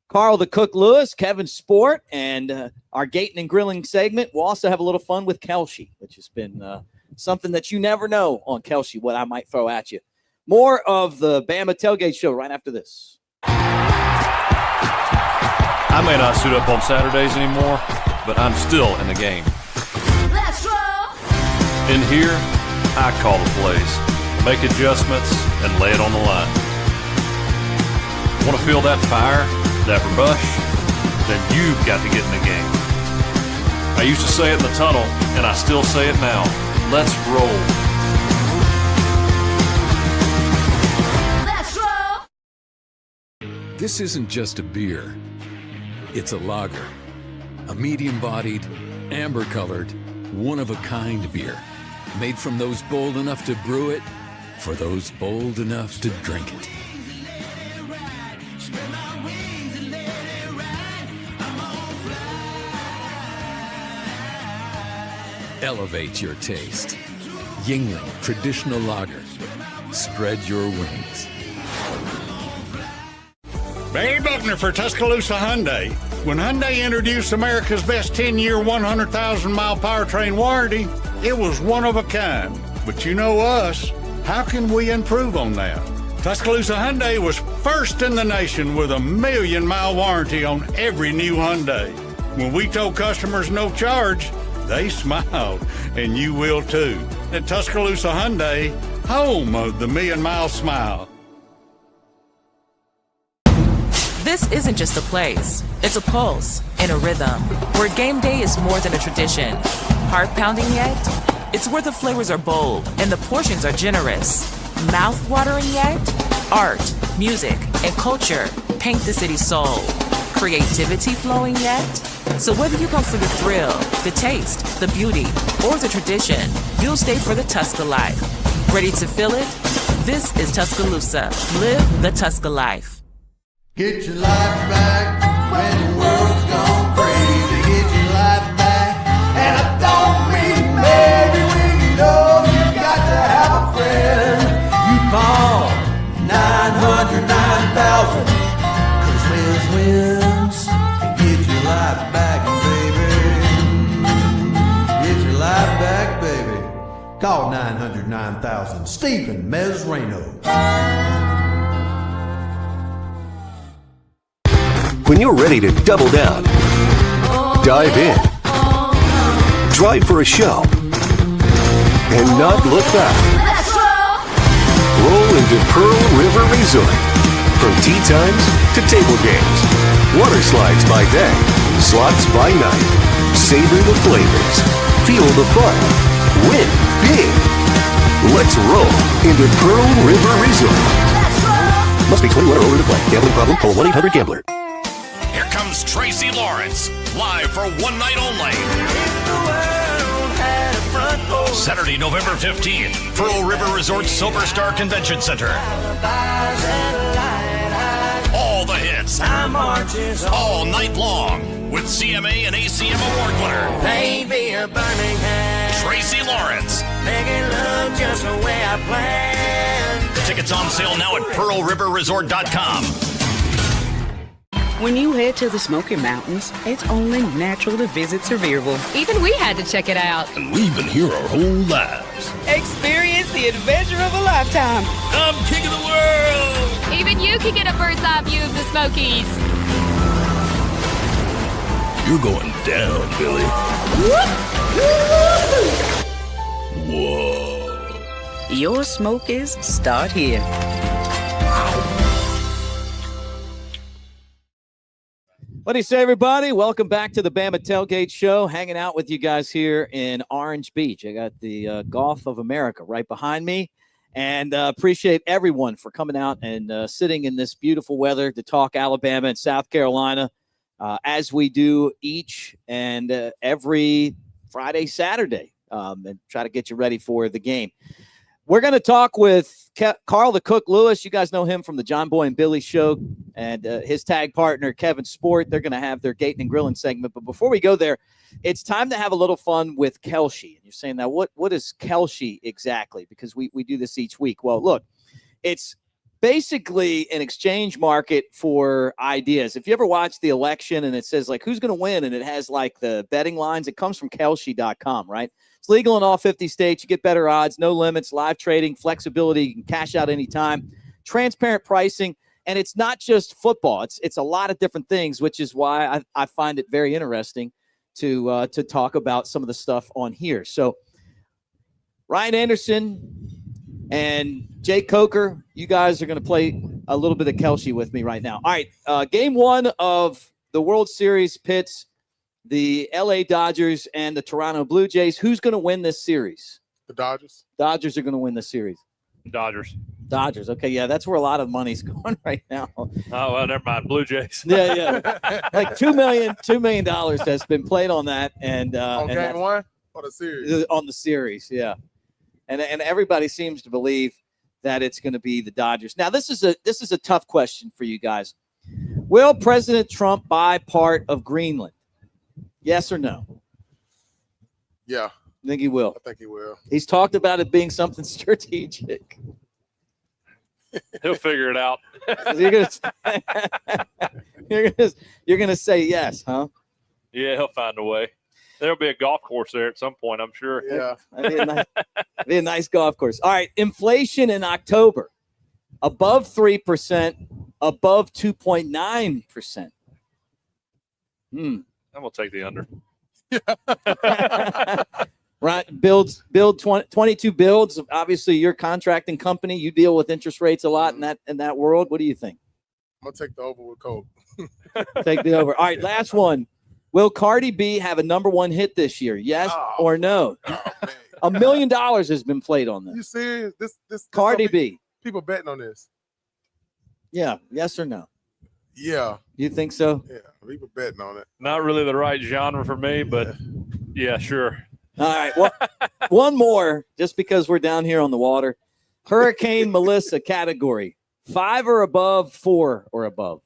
Carl the Cook Lewis, Kevin Sport, and our gating and grilling segment. We'll also have a little fun with Kelshi, which has been something that you never know on Kelshi, what I might throw at you. More of the Bama Tailgate Show right after this. I may not suit up on Saturdays anymore, but I'm still in the game. Let's roll. In here, I call the plays, make adjustments, and lay it on the line. Want to feel that fire, that rush? Then you've got to get in the game. I used to say it in the tunnel, and I still say it now. Let's roll. Let's roll. This isn't just a beer. It's a lager. A medium-bodied, amber-colored, one-of-a-kind beer. Made from those bold enough to brew it, for those bold enough to drink it. Elevate your taste. Yingling Traditional Lager. Spread your wings. Barry Buckner for Tuscaloosa Hyundai. When Hyundai introduced America's best 10-year, 100,000-mile powertrain warranty, it was one of a kind. But you know us, how can we improve on that? Tuscaloosa Hyundai was first in the nation with a 1,000,000-mile warranty on every new Hyundai. When we told customers no charge, they smiled, and you will too. At Tuscaloosa Hyundai, home of the 1,000,000-mile smile. This isn't just a place, it's a pulse and a rhythm, where game day is more than a tradition. Heart-pounding yet? It's where the flavors are bold and the portions are generous. Mouth-watering yet? Art, music, and culture paint the city's soul. Creativity flowing yet? So whether you come for the thrill, the taste, the beauty, or the tradition, you'll stay for the Tusca life. Ready to feel it? This is Tuscaloosa. Live the Tusca life. Get your life back when the world's gone crazy. Get your life back, and I don't mean maybe when you know you got to have a friend. You call 900-9000, Christmas wins, and get your life back, baby. Get your life back, baby. Call 900-9000, Stephen Mesrano. When you're ready to double down, dive in, drive for a show, and not look back. Roll into Pearl River Resort. From tee times to table games, water slides by day, slots by night. Savor the flavors, feel the fun, win big. Let's roll into Pearl River Resort. Must be 21 or older to play. Gambling problem? Call 1-800-GAMBLER. Here comes Tracy Lawrence, live for one night only. Saturday, November 15th, Pearl River Resort SoberStar Convention Center. All the hits, all night long, with CMA and ACM award winner, Baby, a burning hand. Tracy Lawrence. Make it look just the way I planned. Tickets on sale now at PearlRiverResort.com. When you head to the Smoky Mountains, it's only natural to visit Sevierville. Even we had to check it out. And we've been here our whole lives. Experience the adventure of a lifetime. I'm king of the world! Even you can get a bird's eye view of the Smokies. You're going down, Billy. Whoa. Your Smokies start here. What do you say, everybody? Welcome back to the Bama Tailgate Show. Hanging out with you guys here in Orange Beach. I got the Gulf of America right behind me. And appreciate everyone for coming out and sitting in this beautiful weather to talk Alabama and South Carolina as we do each and every Friday, Saturday, and try to get you ready for the game. We're going to talk with Carl the Cook Lewis. You guys know him from the John Boy and Billy show, and his tag partner, Kevin Sport. They're going to have their Gating and Grilling segment. But before we go there, it's time to have a little fun with Kelshi. And you're saying, now, what is Kelshi exactly? Because we do this each week. Well, look, it's basically an exchange market for ideas. If you ever watch the election and it says, like, who's going to win, and it has, like, the betting lines, it comes from Kelshi.com, right? It's legal in all 50 states. You get better odds, no limits, live trading, flexibility. You can cash out anytime, transparent pricing, and it's not just football. It's a lot of different things, which is why I find it very interesting to talk about some of the stuff on here. So Ryan Anderson and Jake Coker, you guys are going to play a little bit of Kelshi with me right now. All right, game one of the World Series pits the LA Dodgers and the Toronto Blue Jays. Who's going to win this series? The Dodgers. Dodgers are going to win the series. Dodgers. Dodgers. Okay, yeah, that's where a lot of money's going right now. Oh, well, never mind. Blue Jays. Yeah. Like $2 million has been played on that. And on and game one or the series? On the series, yeah. And everybody seems to believe that it's going to be the Dodgers. Now, this is a tough question for you guys. Will President Trump buy part of Greenland? Yes or no? Yeah. I think he will. I think he will. He's talked about it being something strategic. He'll figure it out. You're gonna say yes, huh? Yeah, he'll find a way. There'll be a golf course there at some point, I'm sure. Yeah. That'd be a nice golf course. All right, inflation in October, above 3%, above 2.9%. I'm gonna take the under. Right, build 22 builds. Obviously, your contracting company, you deal with interest rates a lot in that world. What do you think? I'm gonna take the over with Coke. Take the over. All right, last one. Will Cardi B have a number one hit this year? Yes or no? $1 million has been played on this. You serious? This Cardi B. People betting on this. Yeah. Yes or no? Yeah. You think so? Yeah. People betting on it. Not really the right genre for me, but yeah, sure. All right. Well, one more, just because we're down here on the water. Hurricane Melissa category. 5 or above, 4 or above.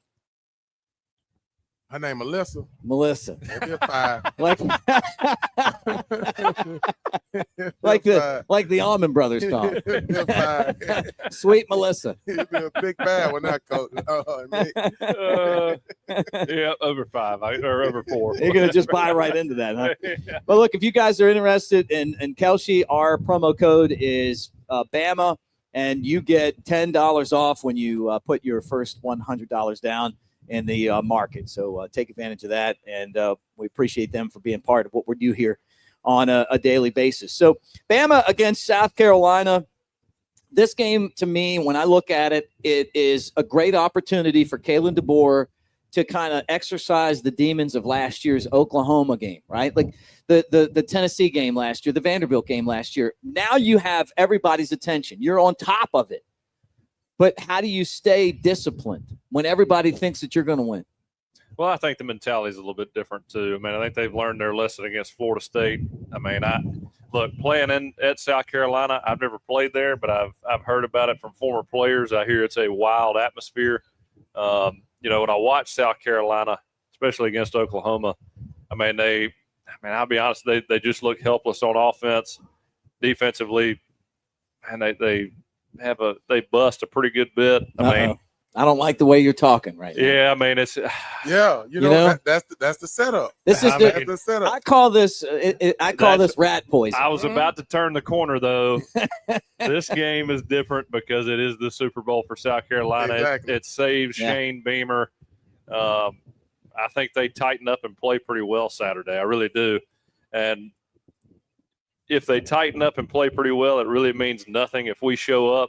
Her name Melissa. Melissa. Maybe a 5. like the Allman Brothers song. Sweet Melissa. It'd be a big bad when that coach. Yeah, over 5 or over 4. You're gonna just buy right into that, huh? Yeah. But look, if you guys are interested in Kelshi, our promo code is Bama, and you get $10 off when you put your first $100 down in the market. So take advantage of that, and we appreciate them for being part of what we do here on a daily basis. So Bama against South Carolina. This game, to me, when I look at it, it is a great opportunity for Kalen DeBoer to kind of exercise the demons of last year's Oklahoma game, right? Like the Tennessee game last year, the Vanderbilt game last year. Now you have everybody's attention. You're on top of it. But how do you stay disciplined when everybody thinks that you're going to win? Well, I think the mentality is a little bit different, too. I mean, I think they've learned their lesson against Florida State. I mean, look, playing at South Carolina, I've never played there, but I've heard about it from former players. I hear it's a wild atmosphere. When I watch South Carolina, especially against Oklahoma, I'll be honest, they just look helpless on offense. Defensively, and they bust a pretty good bit. I don't like the way you're talking right now. Yeah, I mean it's. Yeah, you know? That's the setup. This is the setup. I call this. I call this rat poison. I was about to turn the corner though. This game is different because it is the Super Bowl for South Carolina. Exactly. It saves Shane Beamer. I think they tighten up and play pretty well Saturday. I really do, and if they tighten up and play pretty well, it really means nothing if we show up.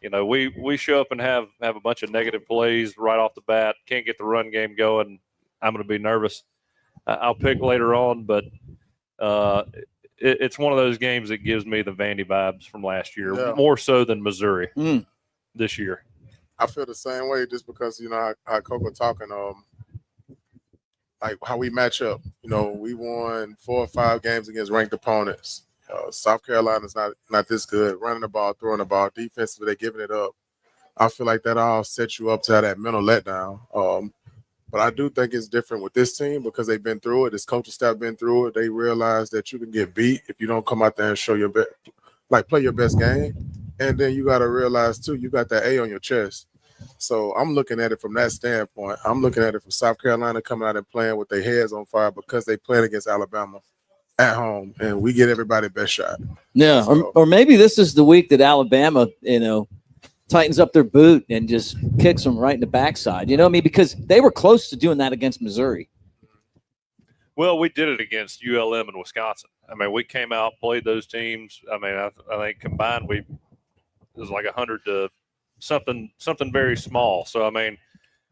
We show up and have a bunch of negative plays right off the bat. Can't get the run game going. I'm going to be nervous. I'll pick later on, but it's one of those games that gives me the Vandy vibes from last year, more so than Missouri this year. I feel the same way just because, how Coco talking, like how we match up. We won 4 or 5 games against ranked opponents. South Carolina's not this good. Running the ball, throwing the ball, defensively, they're giving it up. I feel like that all sets you up to have that mental letdown. But I do think it's different with this team because they've been through it. This coaching staff been through it. They realize that you can get beat if you don't come out there and show your best, like play your best game. And then you got to realize, too, you got that A on your chest. So I'm looking at it from that standpoint. I'm looking at it from South Carolina coming out and playing with their heads on fire because they played against Alabama at home, and we get everybody best shot. Yeah, So, or maybe this is the week that Alabama, tightens up their boot and just kicks them right in the backside. You know what I mean? Because they were close to doing that against Missouri. Well, we did it against ULM and Wisconsin. I mean, we came out, played those teams. I mean, I think combined it was like 100 to something very small. So, I mean,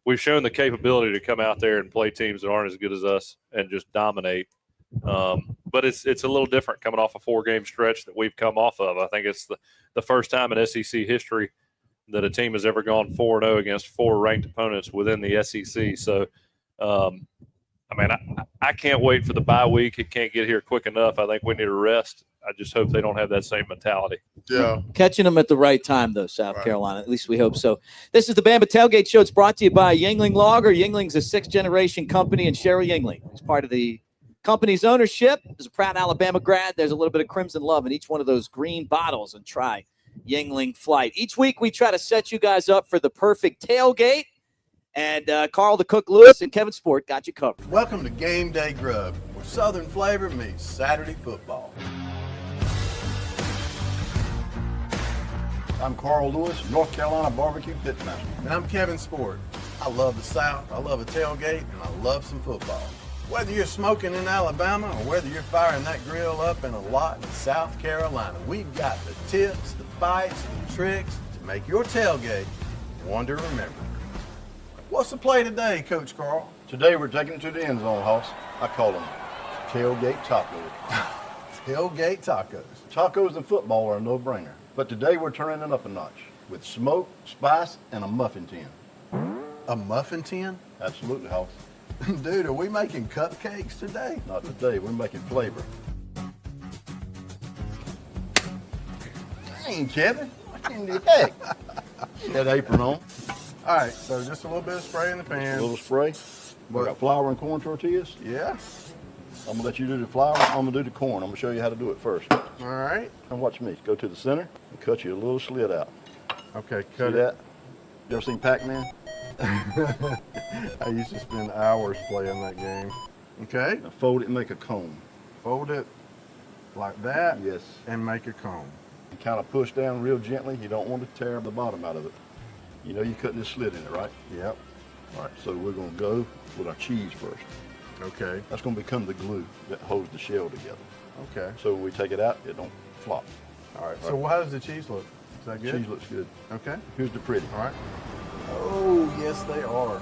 we've shown the capability to come out there and play teams that aren't as good as us and just dominate. But it's a little different coming off a 4-game stretch that we've come off of. I think it's the first time in SEC history that a team has ever gone 4-0 against 4 ranked opponents within the SEC. So, I mean, I can't wait for the bye week. It can't get here quick enough. I think we need a rest. I just hope they don't have that same mentality. Yeah. Catching them at the right time, though, South Carolina. At least we hope so. This is the Bama Tailgate Show. It's brought to you by Yuengling Lager. Yuengling's a 6th-generation company, and Sherry Yuengling is part of the company's ownership. As a proud Alabama grad, there's a little bit of crimson love in each one of those green bottles, and try Yuengling Flight. Each week, we try to set you guys up for the perfect tailgate. And Carl the Cook Lewis and Kevin Sport got you covered. Welcome to Game Day Grub, where Southern flavor meets Saturday football. I'm Carl Lewis, North Carolina barbecue pitmaster. And I'm Kevin Sport. I love the South, I love a tailgate, and I love some football. Whether you're smoking in Alabama or whether you're firing that grill up in a lot in South Carolina, we've got the tips, the bites, and tricks to make your tailgate one to remember. What's the play today, Coach Carl? Today we're taking it to the end zone, Hoss. I call them tailgate tacos. Tailgate tacos. Tacos and football are a no-brainer. But today we're turning it up a notch with smoke, spice, and a muffin tin. A muffin tin? Absolutely, Hoss. Dude, are we making cupcakes today? Not today, we're making flavor. Dang, Kevin, I can't do that. Get that apron on. All right, so just a little bit of spray in the pan. A little spray. We got flour and corn tortillas. Yeah. I'm gonna let you do the flour. I'm gonna do the corn. I'm gonna show you how to do it first. All right. And watch me. Go to the center and cut you a little slit out. Okay, See cut it. that? You ever seen Pac-Man? I used to spend hours playing that game. Okay. Now fold it and make a cone. Fold it like that. Yes. And make a cone. You kind of push down real gently. You don't want to tear the bottom out of it. You know you're cutting this slit in it, right? Yep. All right, so we're gonna go with our cheese first. Okay. That's gonna become the glue that holds the shell together. Okay. So when we take it out, it don't flop. All right. So how does the cheese look? Is that good? Cheese looks good. Okay. Here's the pretty. All right. Oh, yes, they are. All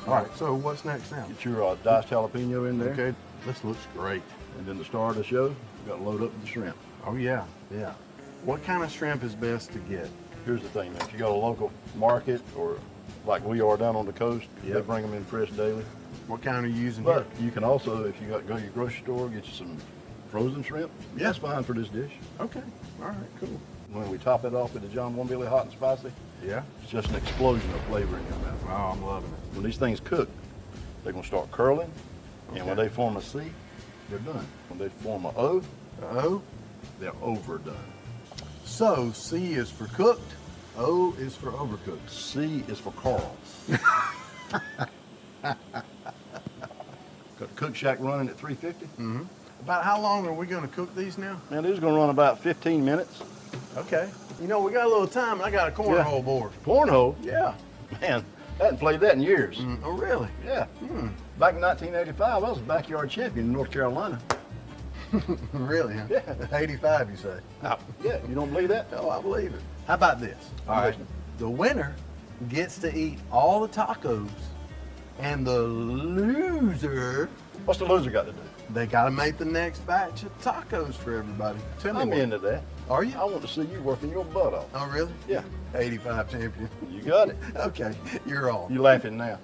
right. So what's next now? Get your diced jalapeno in there. Okay. This looks great. And then the star of the show, we got to load up with the shrimp. Oh, yeah. Yeah. What kind of shrimp is best to get? Here's the thing, man. If you got a local market or like we are down on the coast, they bring them in fresh daily. What kind are you using But here? you can also, if you go to your grocery store, get you some frozen shrimp. Yeah. That's fine for this dish. Okay. All right. Cool. When we top it off with the John 1 Billy hot and spicy, Yeah. it's just an explosion of flavor in your mouth. Oh, I'm loving it. When these things cook, they're gonna start curling, and when Okay. they form a C, they're done. When they form a O, O? they're overdone. So C is for cooked. O is for overcooked. C is for Carl. Got the cook shack running at 350. Mm-hmm. About how long are we going to cook these now? Man, these are gonna run about 15 minutes. Okay. You know, we got a little time, and I got a cornhole board. Cornhole? Yeah. Man, I hadn't played that in years. Oh, really? Yeah. Back in 1985, I was a backyard champion in North Carolina. Really, huh? Yeah. 85, you say? Yeah, you don't believe that? Oh, I believe it. How about this? All right. The winner gets to eat all the tacos, and the loser, What's the loser got to do? they got to make the next batch of tacos for everybody. Tell me I'm what. into that. Are you? I want to see you working your butt off. Oh, really? Yeah. 85 champion. You got it. Okay, you're on. You laughing now.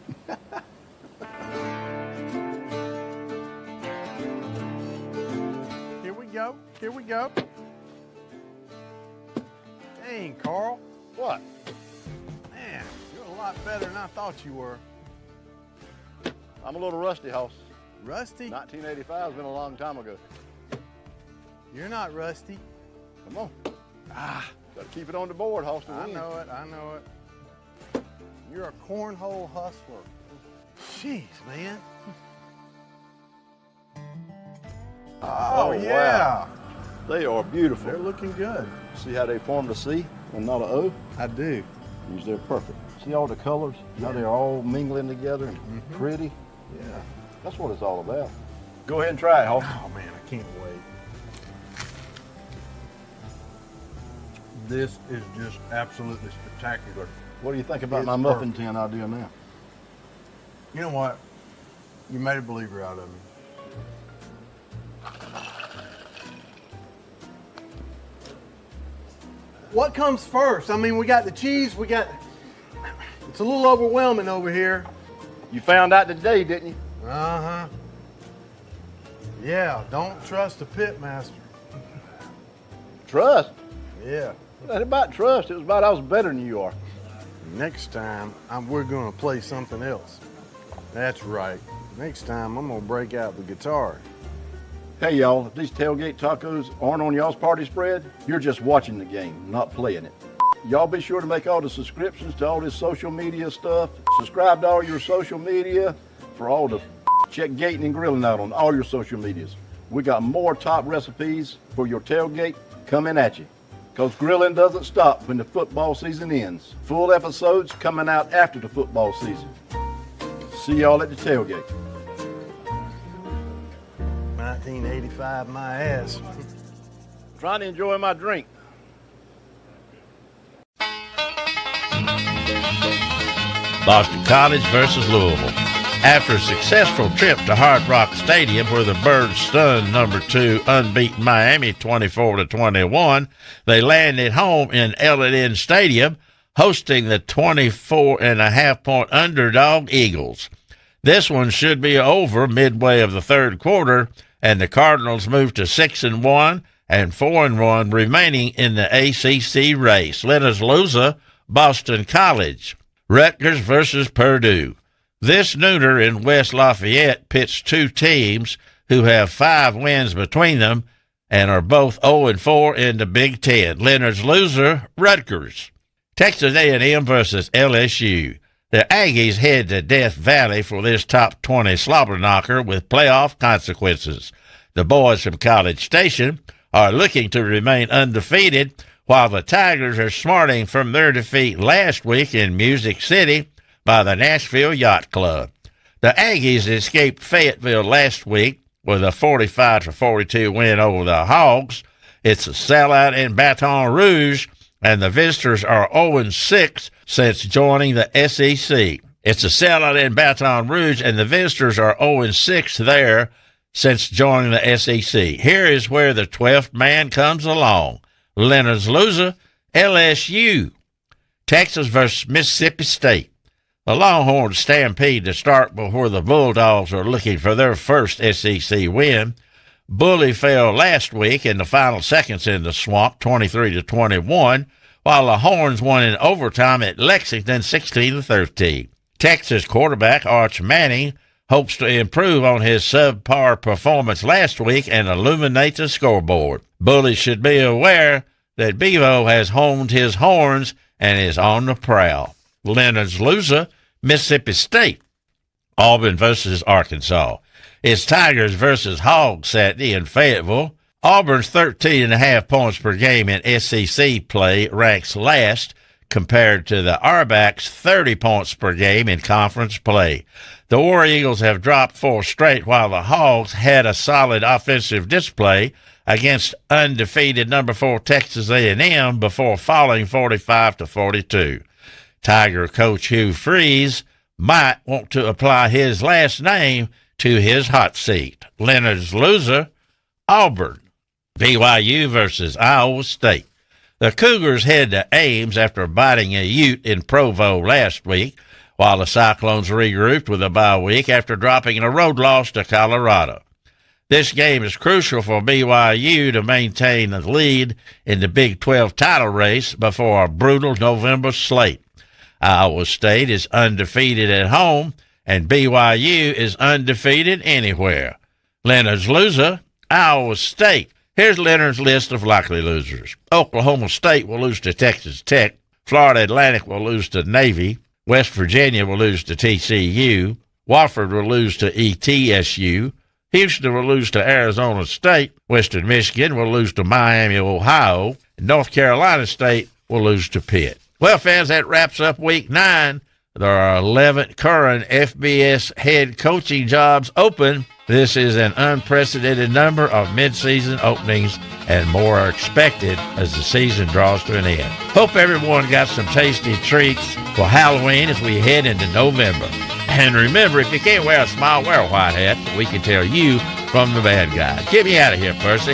Here we go. Here we go. Dang, Carl. What? Man, you're a lot better than I thought you were. I'm a little rusty, Hoss. Rusty? 1985 has been a long time ago. You're not rusty. Come on. Got to keep it on the board, Hoss. I know it. You're a cornhole hustler. Jeez, man. Oh, yeah. Wow. They are beautiful. They're looking good. See how they formed a C and not an O? I do. They're perfect. See all the colors? How they're all mingling together and pretty? Yeah. That's what it's all about. Go ahead and try it, Hoss. Oh, man, I can't wait. This is just absolutely spectacular. What do you think about my muffin tin idea now? You know what? You made a believer out of me. What comes first? I mean, we got the cheese, it's a little overwhelming over here. You found out today, didn't you? Uh-huh. Yeah, don't trust the pit master. Trust? Yeah. It ain't about trust. It was about I was better than you are. Next time, we're gonna play something else. That's right. Next time, I'm gonna break out the guitar. Hey, y'all, if these tailgate tacos aren't on y'all's party spread, you're just watching the game, not playing it. Y'all be sure to make all the subscriptions to all this social media stuff. Subscribe to all your social media for all the check gating and grilling out on all your social medias. We got more top recipes for your tailgate coming at you. Because grilling doesn't stop when the football season ends. Full episodes coming out after the football season. See y'all at the tailgate. 1985, my ass. Trying to enjoy my drink. Boston College versus Louisville. After a successful trip to Hard Rock Stadium where the Birds stunned number 2 unbeaten Miami 24-21, they landed home in L&N Stadium hosting the 24.5-point underdog Eagles. This one should be over midway of the third quarter, and the Cardinals moved to 6-1 and 4-1 remaining in the ACC race. Leonard's loser, Boston College. Rutgers versus Purdue. This nooner in West Lafayette pits two teams who have 5 wins between them and are both 0-4 in the Big Ten. Leonard's loser, Rutgers. Texas A&M versus LSU. The Aggies head to Death Valley for this top 20 slobber knocker with playoff consequences. The boys from College Station are looking to remain undefeated, while the Tigers are smarting from their defeat last week in Music City by the Nashville Yacht Club. The Aggies escaped Fayetteville last week with a 45-42 win over the Hogs. It's a sellout in Baton Rouge, and the visitors are 0-6 since joining the SEC. It's a sellout in Baton Rouge, and the visitors are 0-6 there since joining the SEC. Here is where the 12th man comes along. Leonard's loser, LSU. Texas versus Mississippi State. The Longhorns stampede to start before the Bulldogs are looking for their first SEC win. Bully fell last week in the final seconds in the Swamp, 23-21, while the Horns won in overtime at Lexington, 16-13. Texas quarterback Arch Manning hopes to improve on his subpar performance last week and illuminate the scoreboard. Bully should be aware that Bevo has honed his horns and is on the prowl. Leonard's loser, Mississippi State. Auburn versus Arkansas. It's Tigers versus Hogs Saturday in Fayetteville. Auburn's 13.5 points per game in SEC play ranks last compared to the Arbacks' 30 points per game in conference play. The War Eagles have dropped 4 straight, while the Hogs had a solid offensive display against undefeated number 4 Texas A&M before falling 45-42. Tiger coach Hugh Freeze might want to apply his last name to his hot seat. Leonard's loser, Auburn. BYU versus Iowa State. The Cougars head to Ames after biting a Ute in Provo last week, while the Cyclones regrouped with a bye week after dropping a road loss to Colorado. This game is crucial for BYU to maintain the lead in the Big 12 title race before a brutal November slate. Iowa State is undefeated at home, and BYU is undefeated anywhere. Leonard's loser, Iowa State. Here's Leonard's list of likely losers. Oklahoma State will lose to Texas Tech. Florida Atlantic will lose to Navy. West Virginia will lose to TCU. Wofford will lose to ETSU. Houston will lose to Arizona State. Western Michigan will lose to Miami, Ohio. And North Carolina State will lose to Pitt. Well, fans, that wraps up Week 9. There are 11 current FBS head coaching jobs open. This is an unprecedented number of midseason openings, and more are expected as the season draws to an end. Hope everyone got some tasty treats for Halloween as we head into November. And remember, if you can't wear a smile, wear a white hat. We can tell you from the bad guys. Get me out of here, Percy.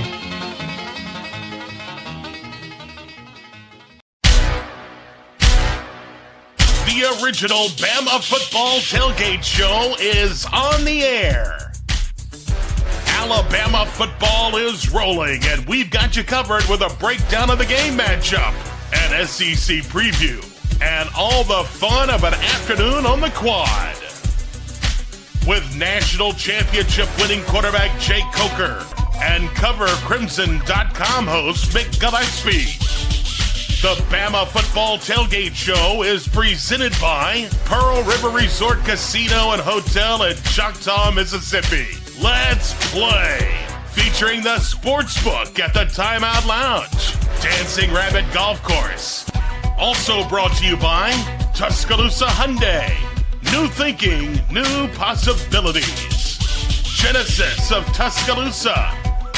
The original Bama Football Tailgate Show is on the air. Alabama football is rolling, and we've got you covered with a breakdown of the game matchup, an SEC preview, and all the fun of an afternoon on the quad. With national championship winning quarterback Jake Coker and CoverCrimson.com host Mick Gillispie. The Bama Football Tailgate Show is presented by Pearl River Resort Casino and Hotel in Choctaw, Mississippi. Let's play! Featuring the Sportsbook at the Timeout Lounge, Dancing Rabbit Golf Course. Also brought to you by Tuscaloosa Hyundai. New thinking, new possibilities. Genesis of Tuscaloosa.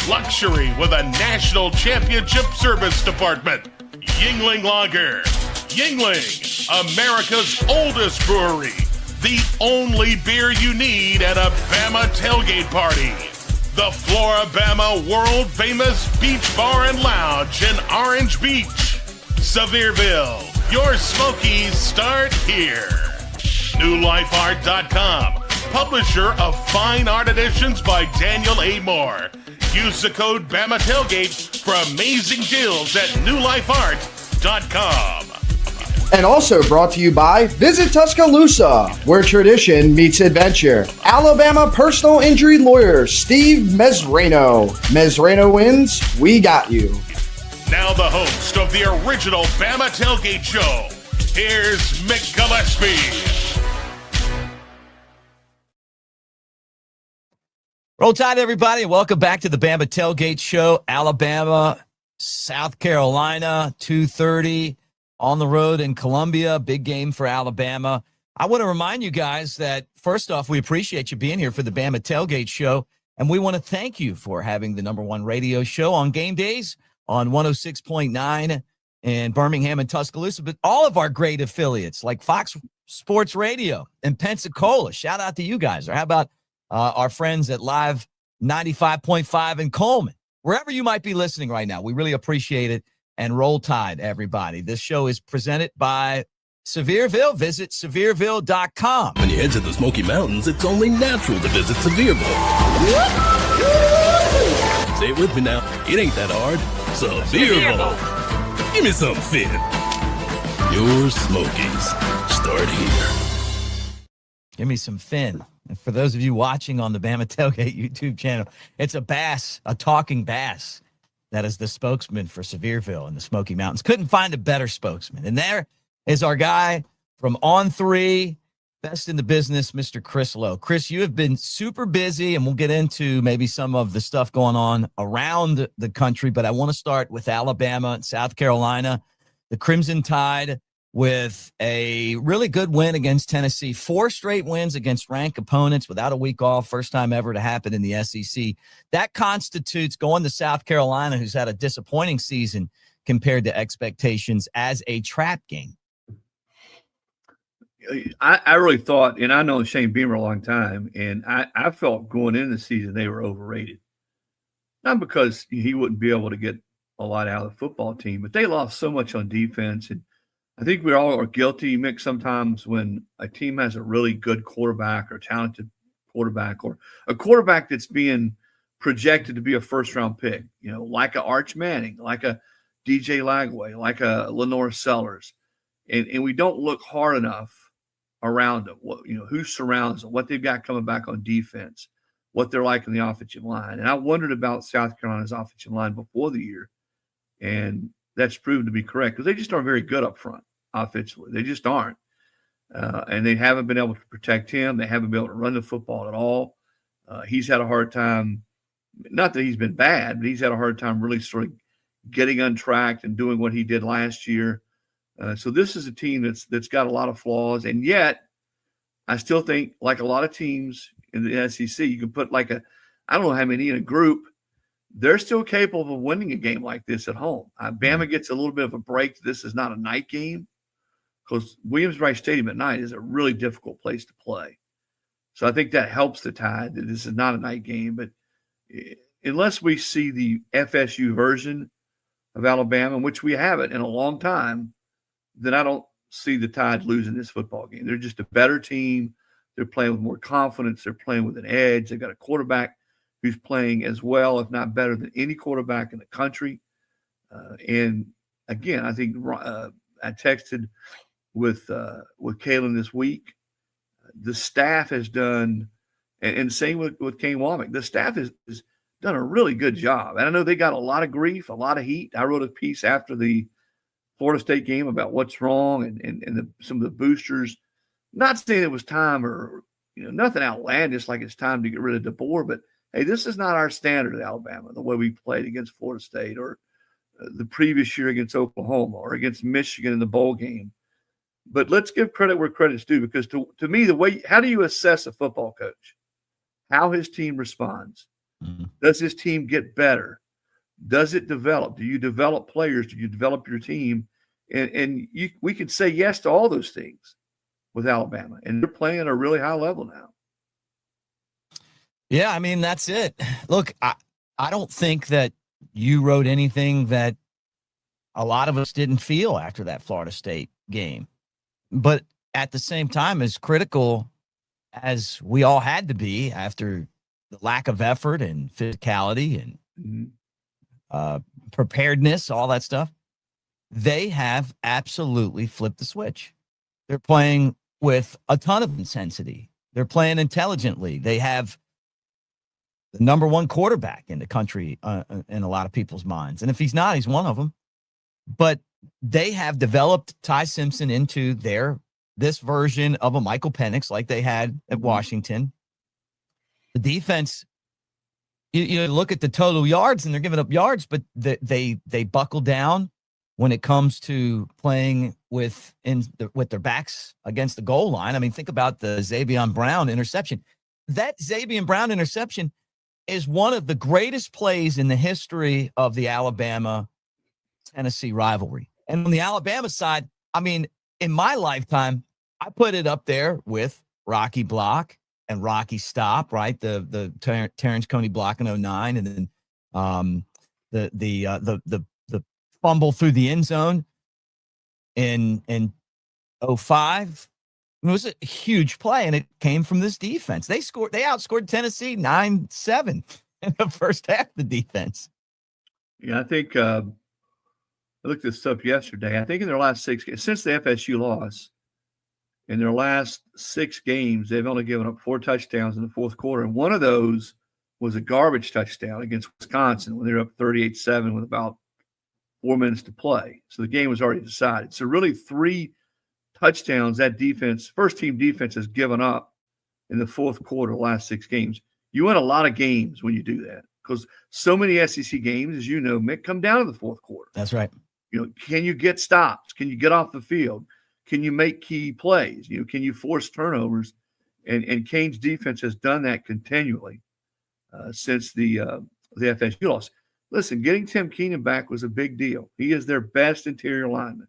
Luxury with a national championship service department. Yingling Lager. Yingling, America's oldest brewery. The only beer you need at a Bama tailgate party. The Floribama world famous beach bar and lounge in Orange Beach. Sevierville, your Smokies start here. NewLifeArt.com, publisher of fine art editions by Daniel A. Moore. Use the code Bama Tailgate for amazing deals at NewLifeArt.com. And also brought to you by Visit Tuscaloosa, where tradition meets adventure. Alabama personal injury lawyer Steve Mesrano. Mesrano wins, we got you. Now the host of the original Bama Tailgate Show, here's Mick Gillispie. Roll Tide, everybody. Welcome back to the Bama Tailgate Show. Alabama, South Carolina, 2:30 on the road in Columbia. Big game for Alabama. I want to remind you guys that, first off, we appreciate you being here for the Bama Tailgate Show, and we want to thank you for having the #1 radio show on game days on 106.9 in Birmingham and Tuscaloosa, but all of our great affiliates like Fox Sports Radio and Pensacola. Shout out to you guys. Or how about our friends at Live 95.5 in Coleman? Wherever you might be listening right now, we really appreciate it. And Roll Tide, everybody. This show is presented by Sevierville. Visit Sevierville.com. When you head to the Smoky Mountains, it's only natural to visit Sevierville. Say it with me now. It ain't that hard. Sevierville. Give me some Finn. Your Smokies start here. Give me some Finn. And for those of you watching on the Bama Tailgate YouTube channel, it's a bass, a talking bass. That is the spokesman for Sevierville in the Smoky Mountains. Couldn't find a better spokesman. And there is our guy from On3, best in the business, Mr. Chris Lowe. Chris, you have been super busy, and we'll get into maybe some of the stuff going on around the country, but I want to start with Alabama and South Carolina. The Crimson Tide with a really good win against Tennessee. 4 straight wins against ranked opponents without a week off. First time ever to happen in the SEC. That constitutes going to South Carolina, who's had a disappointing season compared to expectations, as a trap game. I really thought, and I know Shane Beamer a long time, and I felt going into the season they were overrated. Not because he wouldn't be able to get a lot out of the football team, but they lost so much on defense. And I think we all are guilty, Mick, sometimes when a team has a really good quarterback or talented quarterback, or a quarterback that's being projected to be a first-round pick, like a Arch Manning, like a DJ Lagway, like a Lenore Sellers. And we don't look hard enough around them, who surrounds them, what they've got coming back on defense, what they're like in the offensive line. And I wondered about South Carolina's offensive line before the year, and that's proven to be correct because they just aren't very good up front offensively. They just aren't. And they haven't been able to protect him. They haven't been able to run the football at all. He's had a hard time, not that he's been bad, but he's had a hard time really sort of getting untracked and doing what he did last year. So this is a team that's got a lot of flaws, and yet I still think, like a lot of teams in the SEC, you can put I don't know how many in a group, they're still capable of winning a game like this at home. Bama gets a little bit of a break. This is not a night game because Williams-Brice Stadium at night is a really difficult place to play. So I think that helps the Tide that this is not a night game. But unless we see the FSU version of Alabama, which we haven't in a long time, then I don't see the Tide losing this football game. They're just a better team. They're playing with more confidence. They're playing with an edge. They've got a quarterback who's playing as well, if not better, than any quarterback in the country. And again, I think I texted with Kalen this week. The staff has done, and same with Kane Womack, the staff has done a really good job. And I know they got a lot of grief, a lot of heat. I wrote a piece after the Florida State game about what's wrong and some of the boosters. Not saying it was time or nothing outlandish like it's time to get rid of DeBoer, but hey, this is not our standard at Alabama, the way we played against Florida State or the previous year against Oklahoma or against Michigan in the bowl game. But let's give credit where credit's due, because to me, how do you assess a football coach? How his team responds. Mm-hmm. Does his team get better? Does it develop? Do you develop players? Do you develop your team? And we could say yes to all those things with Alabama, and they're playing at a really high level now. Yeah, I mean, that's it. Look, I don't think that you wrote anything that a lot of us didn't feel after that Florida State game. But at the same time, as critical as we all had to be after the lack of effort and physicality and preparedness, all that stuff, they have absolutely flipped the switch. They're playing with a ton of intensity. They're playing intelligently. They have the number one quarterback in the country in a lot of people's minds. And if he's not, he's one of them. But they have developed Ty Simpson into this version of a Michael Penix like they had at Washington. The defense, you look at the total yards and they're giving up yards, but they buckle down when it comes to playing with their backs against the goal line. I mean, think about the Xavier Brown interception. That Xavier Brown interception is one of the greatest plays in the history of the Alabama-Tennessee rivalry. And on the Alabama side, I mean, in my lifetime, I put it up there with Rocky Block and Rocky Stop, right? The Terrence Coney block in 2009, and then the fumble through the end zone in 2005. It was a huge play, and it came from this defense. They outscored Tennessee 9-7 in the first half of the defense. Yeah, I think I looked this up yesterday. I think in their last 6 games, since the FSU loss, in their last 6 games, they've only given up 4 touchdowns in the fourth quarter. And one of those was a garbage touchdown against Wisconsin when they were up 38-7 with about 4 minutes to play. So the game was already decided. So really 3 touchdowns that defense, first-team defense, has given up in the fourth quarter the last 6 games. You win a lot of games when you do that because so many SEC games, as you know, Mick, come down to the fourth quarter. That's right. Can you get stops? Can you get off the field? Can you make key plays? Can you force turnovers? And Kane's defense has done that continually since the FSU loss. Listen, getting Tim Keenan back was a big deal. He is their best interior lineman.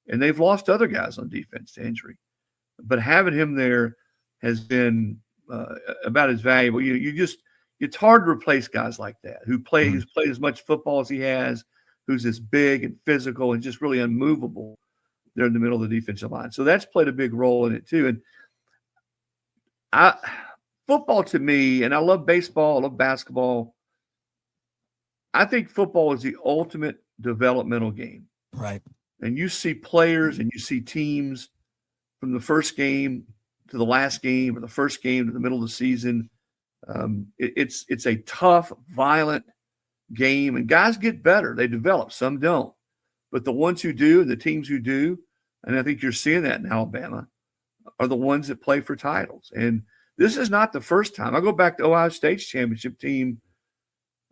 And they've lost other guys on defense to injury. But having him there has been about as valuable. It's hard to replace guys like that who's played as much football as he has, who's this big and physical and just really unmovable there in the middle of the defensive line. So that's played a big role in it too. And football to me, and I love baseball, I love basketball. I think football is the ultimate developmental game. Right. And you see players and you see teams from the first game to the last game, or the first game to the middle of the season. It's a tough, violent game, and guys get better. They develop. Some don't. But the ones who do, the teams who do, and I think you're seeing that in Alabama, are the ones that play for titles. And this is not the first time. I go back to Ohio State's championship team.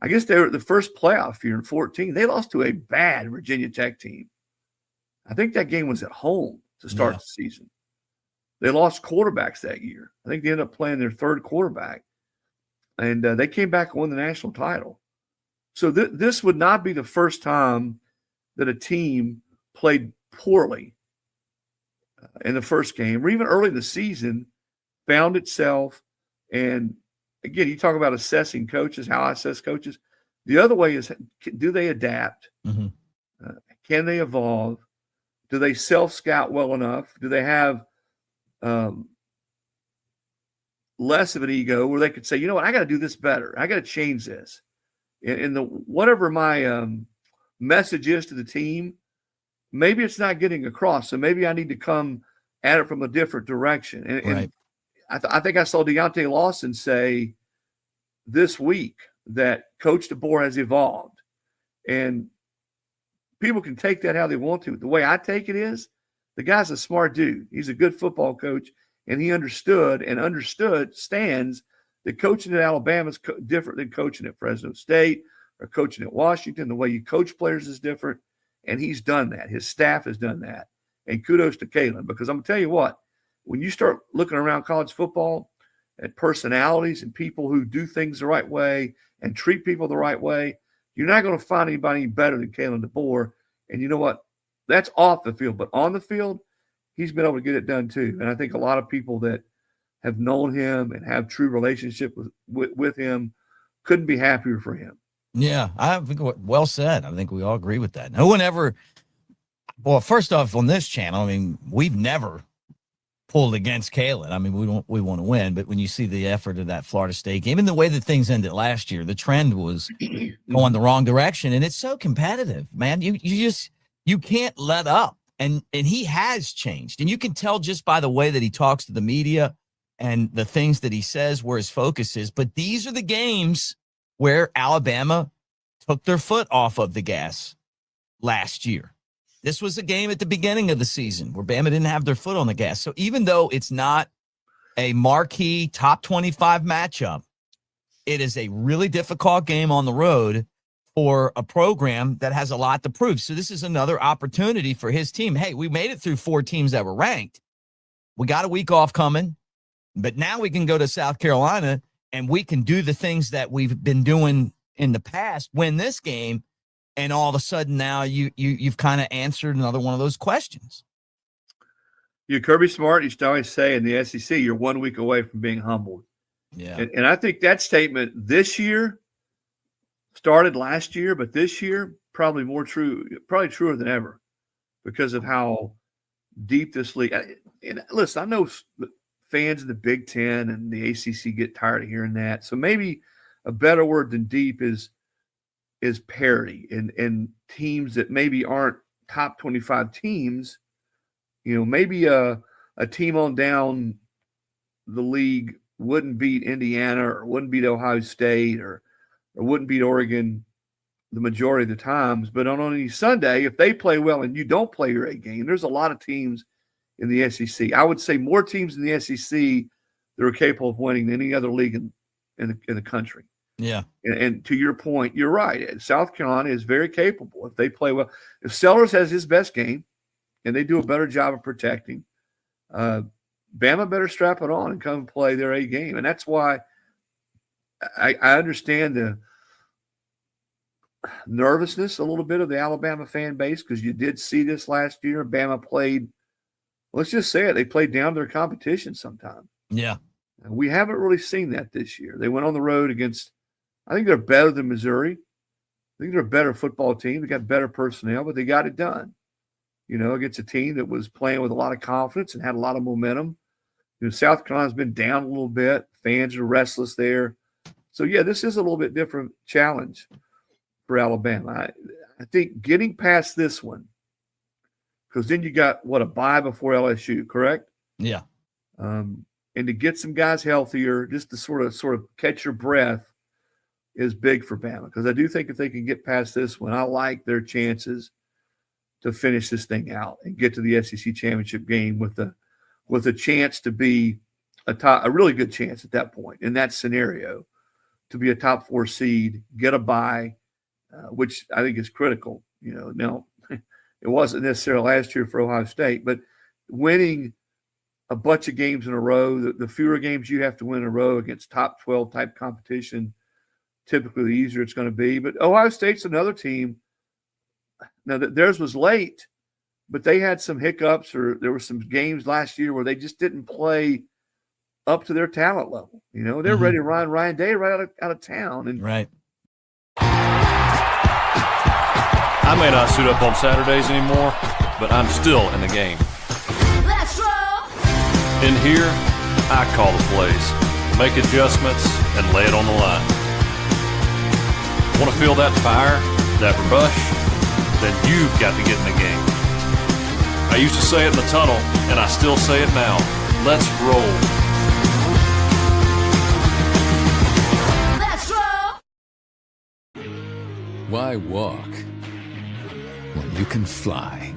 I guess they were the first playoff year in 2014. They lost to a bad Virginia Tech team. I think that game was at home to start the season. They lost quarterbacks that year. I think they ended up playing their third quarterback. And they came back and won the national title. So this would not be the first time that a team played poorly in the first game, or even early in the season, found itself. And again, you talk about assessing coaches, how I assess coaches. The other way is, do they adapt? Mm-hmm. Can they evolve? Do they self-scout well enough? Do they have less of an ego where they could say, you know what, I got to do this better. I got to change this. And whatever my message is to the team, maybe it's not getting across. So maybe I need to come at it from a different direction. And I think I saw Deontay Lawson say this week that Coach DeBoer has evolved. And people can take that how they want to. The way I take it is, the guy's a smart dude. He's a good football coach, and he stands that coaching at Alabama is different than coaching at Fresno State or coaching at Washington. The way you coach players is different, and he's done that. His staff has done that. And kudos to Kalen, because I'm going to tell you what, when you start looking around college football at personalities and people who do things the right way and treat people the right way, you're not going to find anybody better than Kalen DeBoer. And you know what? That's off the field. But on the field, he's been able to get it done too. And I think a lot of people that have known him and have true relationship with him couldn't be happier for him. Yeah, I think well said. I think we all agree with that. No one ever, well, first off, on this channel, I mean, we've never pulled against Kalen. I mean, we want to win, but when you see the effort of that Florida State game and the way that things ended last year, the trend was going the wrong direction, and it's so competitive, man. You can't let up, and he has changed, and you can tell just by the way that he talks to the media and the things that he says where his focus is. But these are the games where Alabama took their foot off of the gas last year. This was a game at the beginning of the season where Bama didn't have their foot on the gas. So even though it's not a marquee top 25 matchup, it is a really difficult game on the road for a program that has a lot to prove. So this is another opportunity for his team. Hey, we made it through 4 teams that were ranked. We got a week off coming, but now we can go to South Carolina and we can do the things that we've been doing in the past, win this game, and all of a sudden now you've kind of answered another one of those questions. You're Kirby Smart. You used to always say in the SEC, you're 1 week away from being humbled. Yeah. And I think that statement this year started last year, but this year probably truer than ever because of how deep this league. And listen, I know fans of the Big Ten and the ACC get tired of hearing that. So maybe a better word than deep is parity, and teams that maybe aren't top 25 teams. You know, maybe a team on down the league wouldn't beat Indiana or wouldn't beat Ohio State or wouldn't beat Oregon the majority of the times. But on any Sunday, if they play well and you don't play your A game, there's a lot of teams in the SEC. I would say more teams in the SEC that are capable of winning than any other league in the country. Yeah. And to your point, you're right. South Carolina is very capable if they play well. If Sellers has his best game and they do a better job of protecting, Bama better strap it on and come play their A game. And that's why I understand the nervousness a little bit of the Alabama fan base, because you did see this last year. Bama played, let's just say it, they played down their competition sometimes. Yeah. And we haven't really seen that this year. They went on the road against, I think they're better than Missouri. I think they're a better football team. They got better personnel, but they got it done. You know, against a team that was playing with a lot of confidence and had a lot of momentum. South Carolina's been down a little bit. Fans are restless there. So, yeah, this is a little bit different challenge for Alabama. I think getting past this one, because then you got, a bye before LSU, correct? Yeah. And to get some guys healthier, just to sort of catch your breath is big for Bama. Because I do think if they can get past this one, I like their chances to finish this thing out and get to the SEC championship game with a chance to be a really good chance at that point in that scenario to be a top 4 seed, get a bye, which I think is critical. Now it wasn't necessarily last year for Ohio State, but winning a bunch of games in a row, the fewer games you have to win in a row against top 12 type competition, typically the easier it's going to be. But Ohio State's another team. Now, theirs was late, but they had some hiccups, or there were some games last year where they just didn't play up to their talent level. They're ready to run Ryan Day right out of town. And right. I may not suit up on Saturdays anymore, but I'm still in the game. Let's roll. In here, I call the plays, make adjustments, and lay it on the line. Want to feel that fire, that rush? Then you've got to get in the game. I used to say it in the tunnel, and I still say it now. Let's roll. Let's roll. Why walk when you can fly?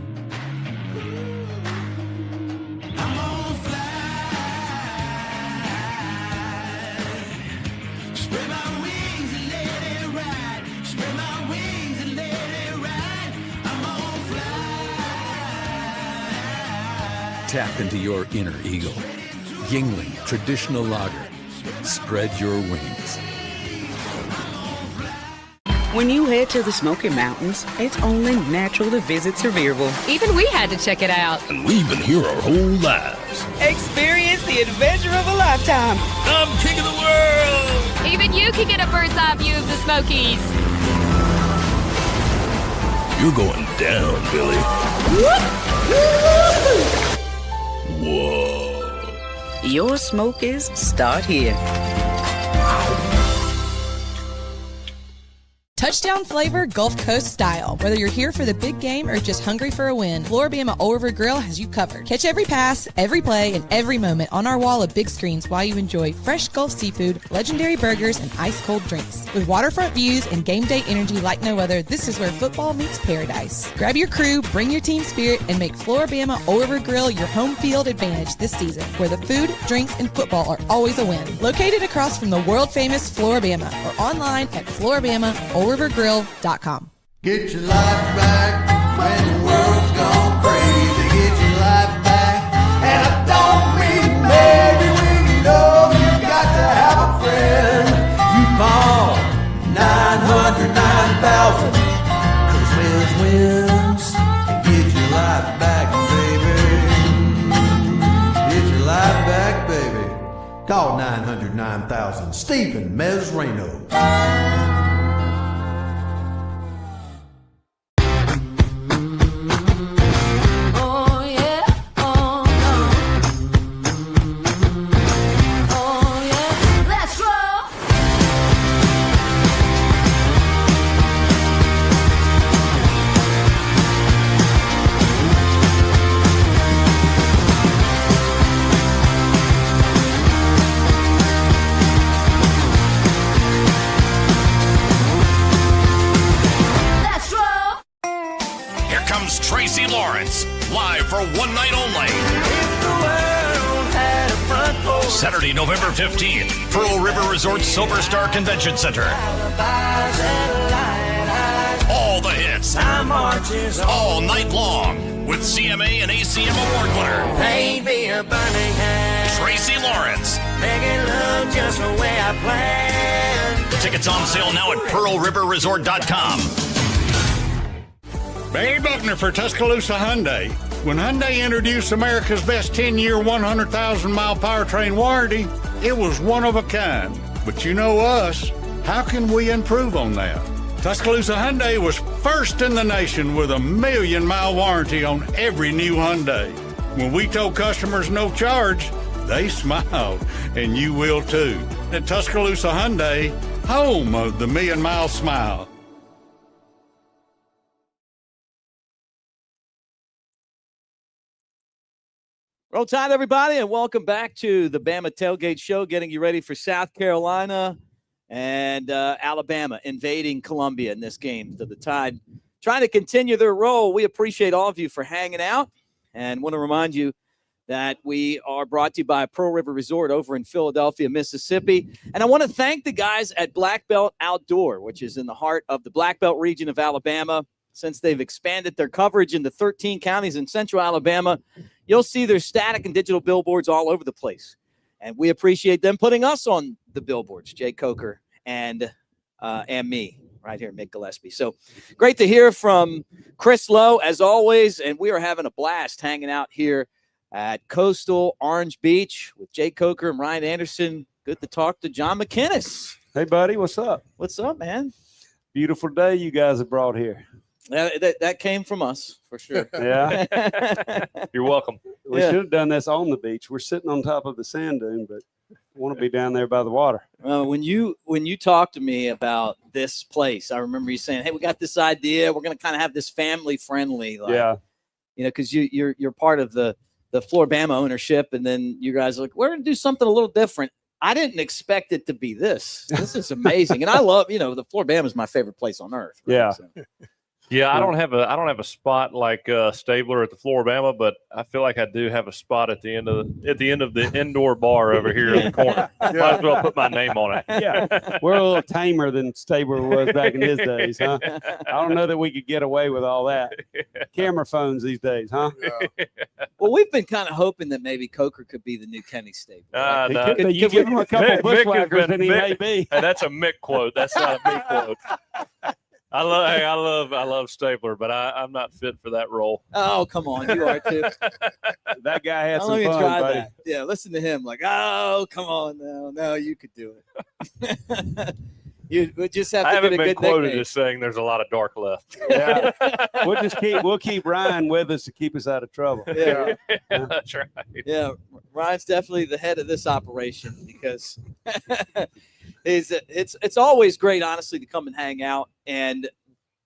Tap into your inner eagle. Yingling Traditional Lager. Spread your wings. When you head to the Smoky Mountains, it's only natural to visit Sevierville. Even we had to check it out. And we've been here our whole lives. Experience the adventure of a lifetime. I'm king of the world. Even you can get a bird's eye view of the Smokies. You're going down, Billy. Whoa. Your Smokies start here. Touchdown flavor, Gulf Coast style. Whether you're here for the big game or just hungry for a win, Floribama Old River Grill has you covered. Catch every pass, every play, and every moment on our wall of big screens while you enjoy fresh Gulf seafood, legendary burgers, and ice-cold drinks. With waterfront views and game day energy like no other, this is where football meets paradise. Grab your crew, bring your team spirit, and make Floribama Old River Grill your home field advantage this season, where the food, drinks, and football are always a win. Located across from the world-famous Floribama or online at FloriBamaOldRiverGrill.com. Get your life back when the world's gone crazy. Get your life back, and I don't mean maybe when you know you got to have a friend. You call 900-9000, 'cause wins wins, and get your life back, baby. Get your life back, baby. Call 900-9000. Stephen Mesrano. Tracy Lawrence, live for one night only. Saturday, November 15th, Pearl River Resort Silver Star Convention Center. All the hits, all night long, with CMA and ACM award winner Tracy Lawrence. Make it look just the way I planned. Tickets on sale now at PearlRiverResort.com. Barry Buckner for Tuscaloosa Hyundai. When Hyundai introduced America's best 10-year, 100,000-mile powertrain warranty, it was one of a kind. But you know us, how can we improve on that? Tuscaloosa Hyundai was first in the nation with a 1,000,000-mile warranty on every new Hyundai. When we told customers no charge, They smiled, and you will too. At Tuscaloosa Hyundai, home of the Million Mile Smile. Roll Tide, everybody, and welcome back to the Bama Tailgate Show, getting you ready for South Carolina and Alabama invading Columbia in this game. So the Tide trying to continue their role. We appreciate all of you for hanging out and want to remind you that we are brought to you by Pearl River Resort over in Philadelphia, Mississippi. And I want to thank the guys at Black Belt Outdoor, which is in the heart of the Black Belt region of Alabama. Since they've expanded their coverage into 13 counties in central Alabama, you'll see their static and digital billboards all over the place. And we appreciate them putting us on the billboards, Jay Coker and me right here, Mick Gillispie. So great to hear from Chris Lowe, as always. And we are having a blast hanging out here at Coastal Orange Beach with Jay Coker and Ryan Anderson. Good to talk to John McInnis. Hey, buddy, what's up? What's up, man? Beautiful day you guys have brought here. That came from us, for sure. Yeah. You're welcome. We should have done this on the beach. We're sitting on top of the sand dune, but I want to be down there by the water. When you talked to me about this place, I remember you saying, hey, we got this idea. We're going to kind of have this family-friendly. Because you're part of the Floribama ownership, and then you guys are like, we're going to do something a little different. I didn't expect it to be this. This is amazing. And I love, the Floribama is my favorite place on earth. Right? Yeah. So. Yeah, I don't have a spot like Stabler at the Floribama, but I feel like I do have a spot at the end of the indoor bar over here in the corner. Might as well put my name on it. Yeah, we're a little tamer than Stabler was back in his days, huh? I don't know that we could get away with all that. Camera phones these days, huh? Yeah. Well, we've been kind of hoping that maybe Coker could be the new Kenny Stabler. No. You give him a couple bushwhackers, and he may be. Hey, that's a Mick quote. That's not a me quote. I love Stabler, but I'm not fit for that role. Oh, come on, you are too. That guy had some Let me fun, try buddy. that. Yeah, listen to him. Like, oh, come on, no, you could do it. You would just have to I haven't get a been good quoted nickname. as saying there's a lot of dark left. Yeah, we'll keep Ryan with us to keep us out of trouble. Yeah. That's right. Yeah, Ryan's definitely the head of this operation because it's always great, honestly, to come and hang out. And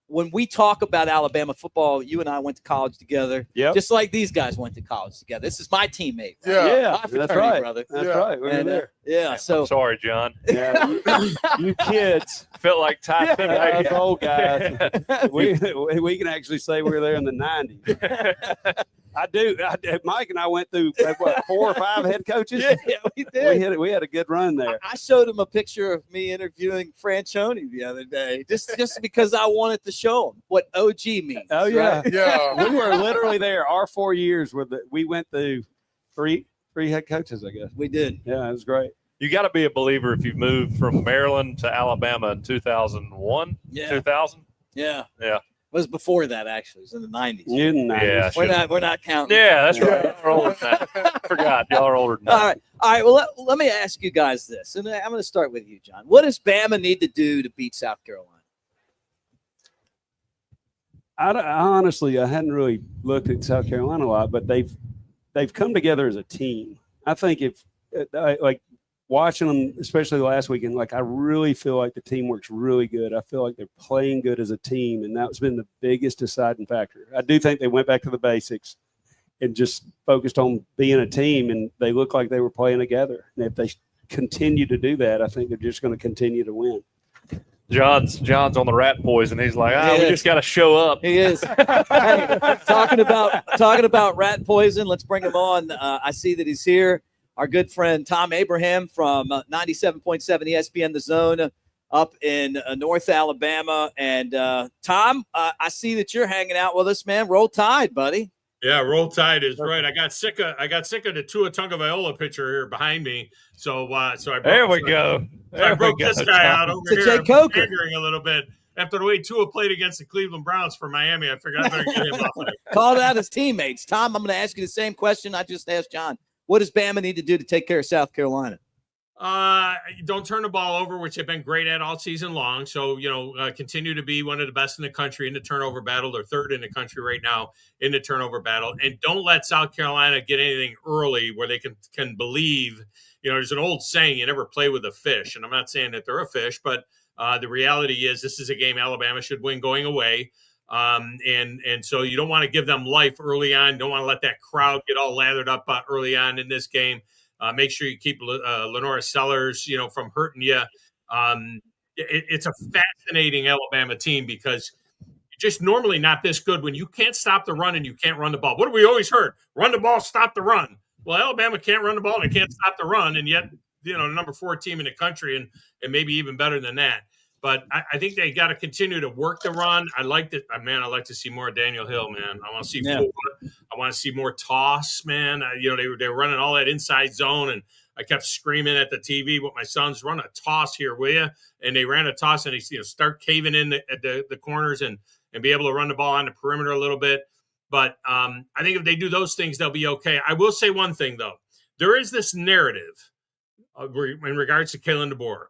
when we talk about Alabama football, you and I went to college together, just like these guys went to college together. This is my teammate. Yeah, My fraternity that's right, brother. That's right. We were there. Yeah, so I'm sorry, John. Yeah, you kids Felt like Ty. us old guys. We can actually say we were there in the 90s. I do. Mike and I went through 4 or 5 head coaches. Yeah, we did. We had a good run there. I showed him a picture of me interviewing Franchione the other day, just because I wanted to show him what OG means. Oh yeah, right? Yeah. We were literally there. Our 4 years we went through three head coaches, I guess. We did. Yeah, it was great. You got to be a believer if you've moved from Maryland to Alabama in 2001, Yeah. 2000. Yeah. Yeah. It was before that, actually. It was in the 90s. You're in the 90s. Yeah, We're not counting. Yeah, that's right. Y'all are older than that. Forgot. Y'all are older than that. All right. Well, let me ask you guys this, and I'm going to start with you, John. What does Bama need to do to beat South Carolina? I honestly hadn't really looked at South Carolina a lot, but they've come together as a team. I think if like watching them, especially last weekend, like I really feel like the team works really good. I feel like they're playing good as a team, and that's been the biggest deciding factor. I do think they went back to the basics and just focused on being a team, and they look like they were playing together. And if they continue to do that, I think they're just going to continue to win. John's on the rat poison. He's like, we just got to show up. He is. Hey, talking about rat poison. Let's bring him on. I see that he's here. Our good friend Thom Abraham from 97.7 ESPN The Zone up in North Alabama. And Thom, I see that you're hanging out with us, man. Roll Tide, buddy. Yeah, Roll Tide is right. I got sick of the Tua Tagovailoa picture here behind me, so I brought, there we go. I broke this guy out over It's here. Jay Coker. Pandering a little bit after the way Tua played against the Cleveland Browns for Miami. I figured I better get him off there. Called out his teammates. Thom, I'm going to ask you the same question I just asked John. What does Bama need to do to take care of South Carolina? Don't turn the ball over, which they've been great at all season long. So, continue to be one of the best in the country in the turnover battle. They're third in the country right now in the turnover battle. And don't let South Carolina get anything early where they can believe, there's an old saying, you never play with a fish. And I'm not saying that they're a fish, but the reality is this is a game Alabama should win going away. And so you don't want to give them life early on. Don't want to let that crowd get all lathered up early on in this game. Make sure you keep Lenora Sellers, from hurting you. It's a fascinating Alabama team because you're just normally not this good when you can't stop the run and you can't run the ball. What have we always heard? Run the ball, stop the run. Well, Alabama can't run the ball and they can't stop the run, and yet, the number 4 team in the country and maybe even better than that. But I think they got to continue to work the run. I like to see more Daniel Hill, man. I want to see more. I want to see more toss, man. They were running all that inside zone, and I kept screaming at the TV with my sons, run a toss here, will you? And they ran a toss, and they start caving in at the corners and be able to run the ball on the perimeter a little bit. But I think if they do those things, they'll be okay. I will say one thing, though. There is this narrative in regards to Kalen DeBoer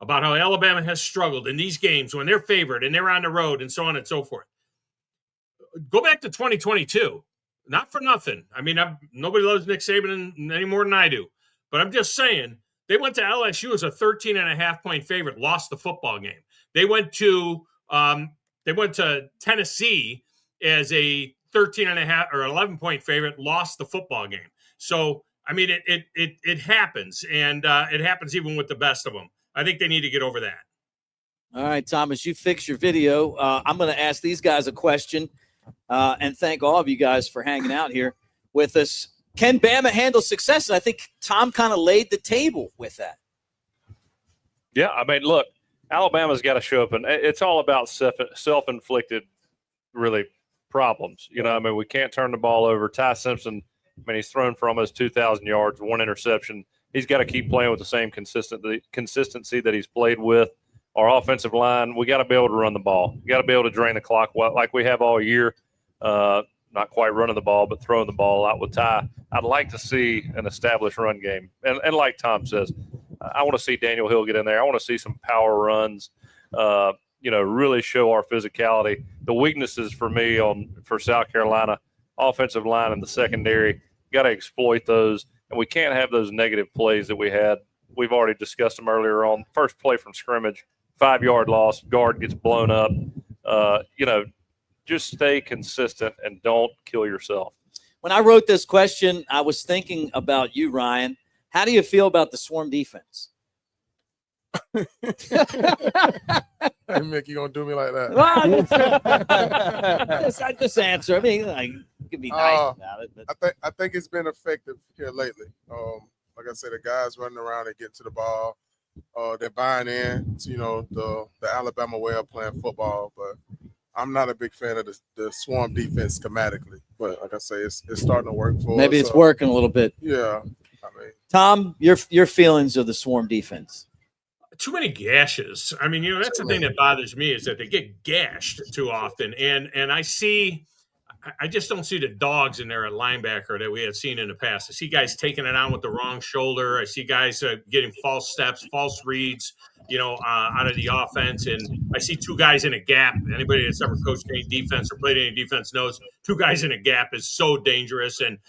about how Alabama has struggled in these games when they're favored and they're on the road and so on and so forth. Go back to 2022. Not for nothing. I mean, nobody loves Nick Saban any more than I do. But I'm just saying, they went to LSU as a 13.5-point favorite, lost the football game. They went to Tennessee as a 13.5 or 11-point favorite, lost the football game. So, I mean, it happens, and it happens even with the best of them. I think they need to get over that. All right, Thomas, you fix your video. I'm going to ask these guys a question and thank all of you guys for hanging out here with us. Can Bama handle success? And I think Tom kind of laid the table with that. Yeah, I mean, look, Alabama's got to show up, and it's all about self-inflicted, really, problems. We can't turn the ball over. Ty Simpson, he's thrown for almost 2,000 yards, 1 interception. He's got to keep playing with the same consistency that he's played with. Our offensive line, we got to be able to run the ball. We got to be able to drain the clock like we have all year. Not quite running the ball, but throwing the ball out with Ty. I'd like to see an established run game. And like Tom says, I want to see Daniel Hill get in there. I want to see some power runs, really show our physicality. The weaknesses for me for South Carolina, offensive line and the secondary, got to exploit those. And we can't have those negative plays that we had. We've already discussed them earlier on. First play from scrimmage, 5-yard loss, guard gets blown up. Just stay consistent and don't kill yourself. When I wrote this question, I was thinking about you, Ryan. How do you feel about the swarm defense? Hey, Mick, you going to do me like that? Well, I just answer. I mean, you can be nice about it. But I think it's been effective here lately. Like I said, the guys running around and getting to the ball. They're buying in to, the Alabama way of playing football. But I'm not a big fan of the swarm defense schematically. But like I say, it's starting to work for us. Maybe it's working a little bit. Yeah. Tom, your feelings of the swarm defense? Too many gashes. I mean, that's the thing that bothers me is that they get gashed too often. And I just don't see the dogs in there at linebacker that we had seen in the past. I see guys taking it on with the wrong shoulder. I see guys getting false steps, false reads, out of the offense. And I see 2 guys in a gap. Anybody that's ever coached any defense or played any defense knows 2 guys in a gap is so dangerous. And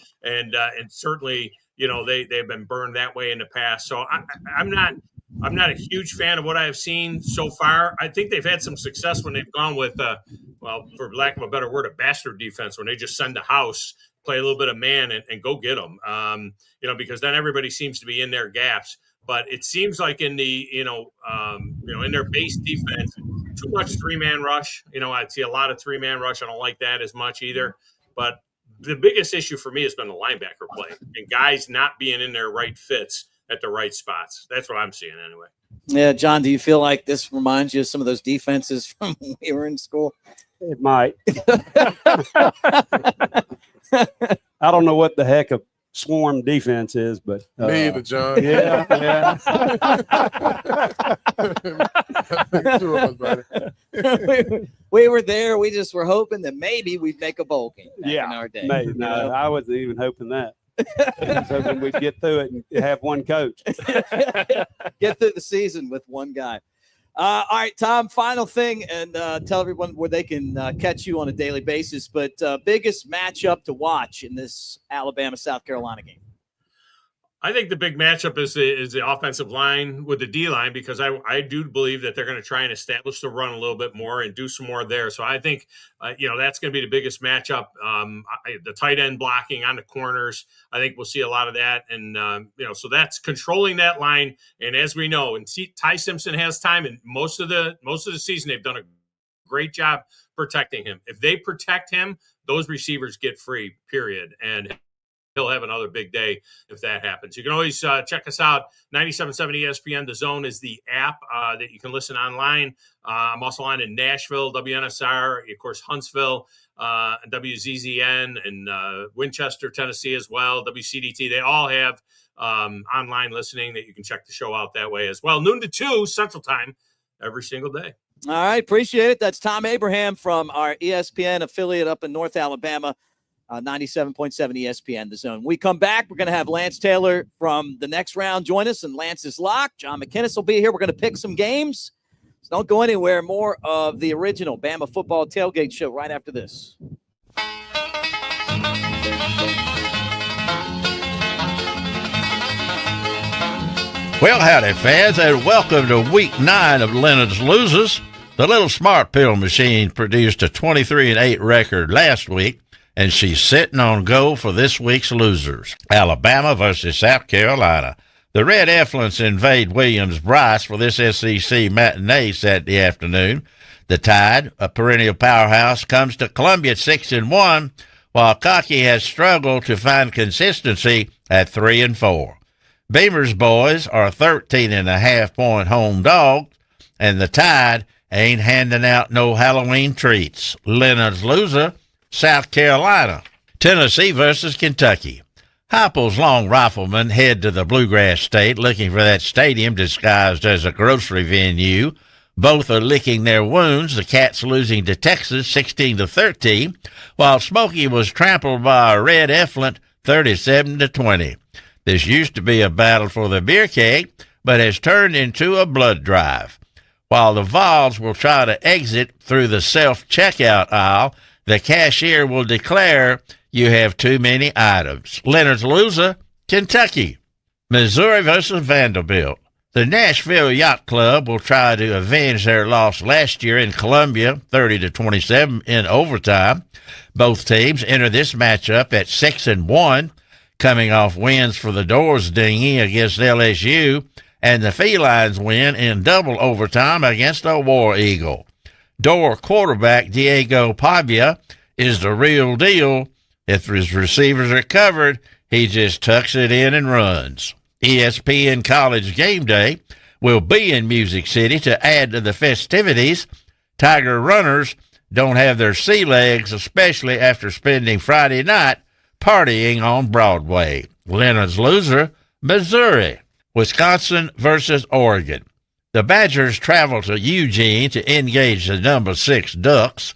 certainly, they've been burned that way in the past. So I'm not a huge fan of what I have seen so far. I think they've had some success when they've gone with, for lack of a better word, a bastard defense, when they just send the house, play a little bit of man, and go get them. Because then everybody seems to be in their gaps. But it seems like in the, in their base defense, too much 3-man rush. I see a lot of 3-man rush. I don't like that as much either. But the biggest issue for me has been the linebacker play and guys not being in their right fits at the right spots. That's what I'm seeing anyway. Yeah, John, do you feel like this reminds you of some of those defenses from when we were in school? It might. I don't know what the heck a swarm defense is, but me either, John. Yeah. Two of us, buddy. We were there. We just were hoping that maybe we'd make a bowl game back in our day. No, I wasn't even hoping that. I was hoping we'd get through it and have one coach. Get through the season with one guy. All right, Thom, final thing, and tell everyone where they can catch you on a daily basis. But biggest matchup to watch in this Alabama-South Carolina game? I think the big matchup is the offensive line with the D-line, because I do believe that they're going to try and establish the run a little bit more and do some more there. So I think, that's going to be the biggest matchup. The tight end blocking on the corners, I think we'll see a lot of that. And, so that's controlling that line. And as we know, and Ty Simpson has time, and most of the season, they've done a great job protecting him. If they protect him, those receivers get free, period. And he'll have another big day if that happens. You can always check us out. 97.7 ESPN. The Zone is the app that you can listen online. I'm also on in Nashville, WNSR, of course, Huntsville, WZZN, and Winchester, Tennessee as well, WCDT. They all have online listening that you can check the show out that way as well. Noon to 2 Central Time every single day. All right, appreciate it. That's Thom Abraham from our ESPN affiliate up in North Alabama. 97.7 ESPN, The Zone. When we come back, we're going to have Lance Taylor from the next round join us, and Lance is locked. John McInnis will be here. We're going to pick some games. So don't go anywhere. More of the original Bama Football Tailgate Show right after this. Well, howdy, fans, and welcome to Week 9 of Leonard's Losers. The little smart pill machine produced a 23-8 record last week, and she's sitting on go for this week's losers. Alabama versus South Carolina. The Red Effluents invade Williams-Brice for this SEC matinee Saturday afternoon. The Tide, a perennial powerhouse, comes to Columbia at 6-1, while Cocky has struggled to find consistency at 3-4. Beamer's boys are 13.5-point home dogs, and the Tide ain't handing out no Halloween treats. Leonard's loser, South Carolina. Tennessee versus Kentucky. Heupel's long riflemen head to the Bluegrass State looking for that stadium disguised as a grocery venue. Both are licking their wounds, the Cats losing to Texas 16-13, while Smokey was trampled by a Red Effluent 37-20. This used to be a battle for the beer keg, but has turned into a blood drive. While the Vols will try to exit through the self-checkout aisle, the cashier will declare you have too many items. Leonard's loser, Kentucky. Missouri versus Vanderbilt. The Nashville Yacht Club will try to avenge their loss last year in Columbia, 30-27 in overtime. Both teams enter this matchup at 6-1, coming off wins for the Doors dinghy against LSU, and the Felines win in double overtime against a War Eagle. Door quarterback Diego Pavia is the real deal. If his receivers are covered, he just tucks it in and runs. ESPN College Game Day will be in Music City to add to the festivities. Tiger runners don't have their sea legs, especially after spending Friday night partying on Broadway. Leonard's loser, Missouri. Wisconsin versus Oregon. The Badgers travel to Eugene to engage the number 6 Ducks.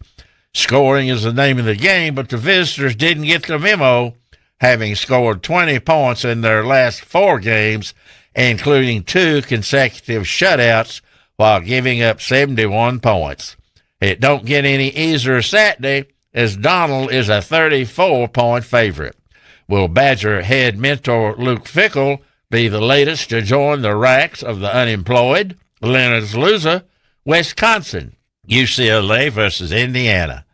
Scoring is the name of the game, but the visitors didn't get the memo, having scored 20 points in their last 4 games, including 2 consecutive shutouts while giving up 71 points. It don't get any easier Saturday, as Donald is a 34-point favorite. Will Badger head mentor Luke Fickell be the latest to join the ranks of the unemployed? Leonard's loser, Wisconsin. UCLA versus Indiana.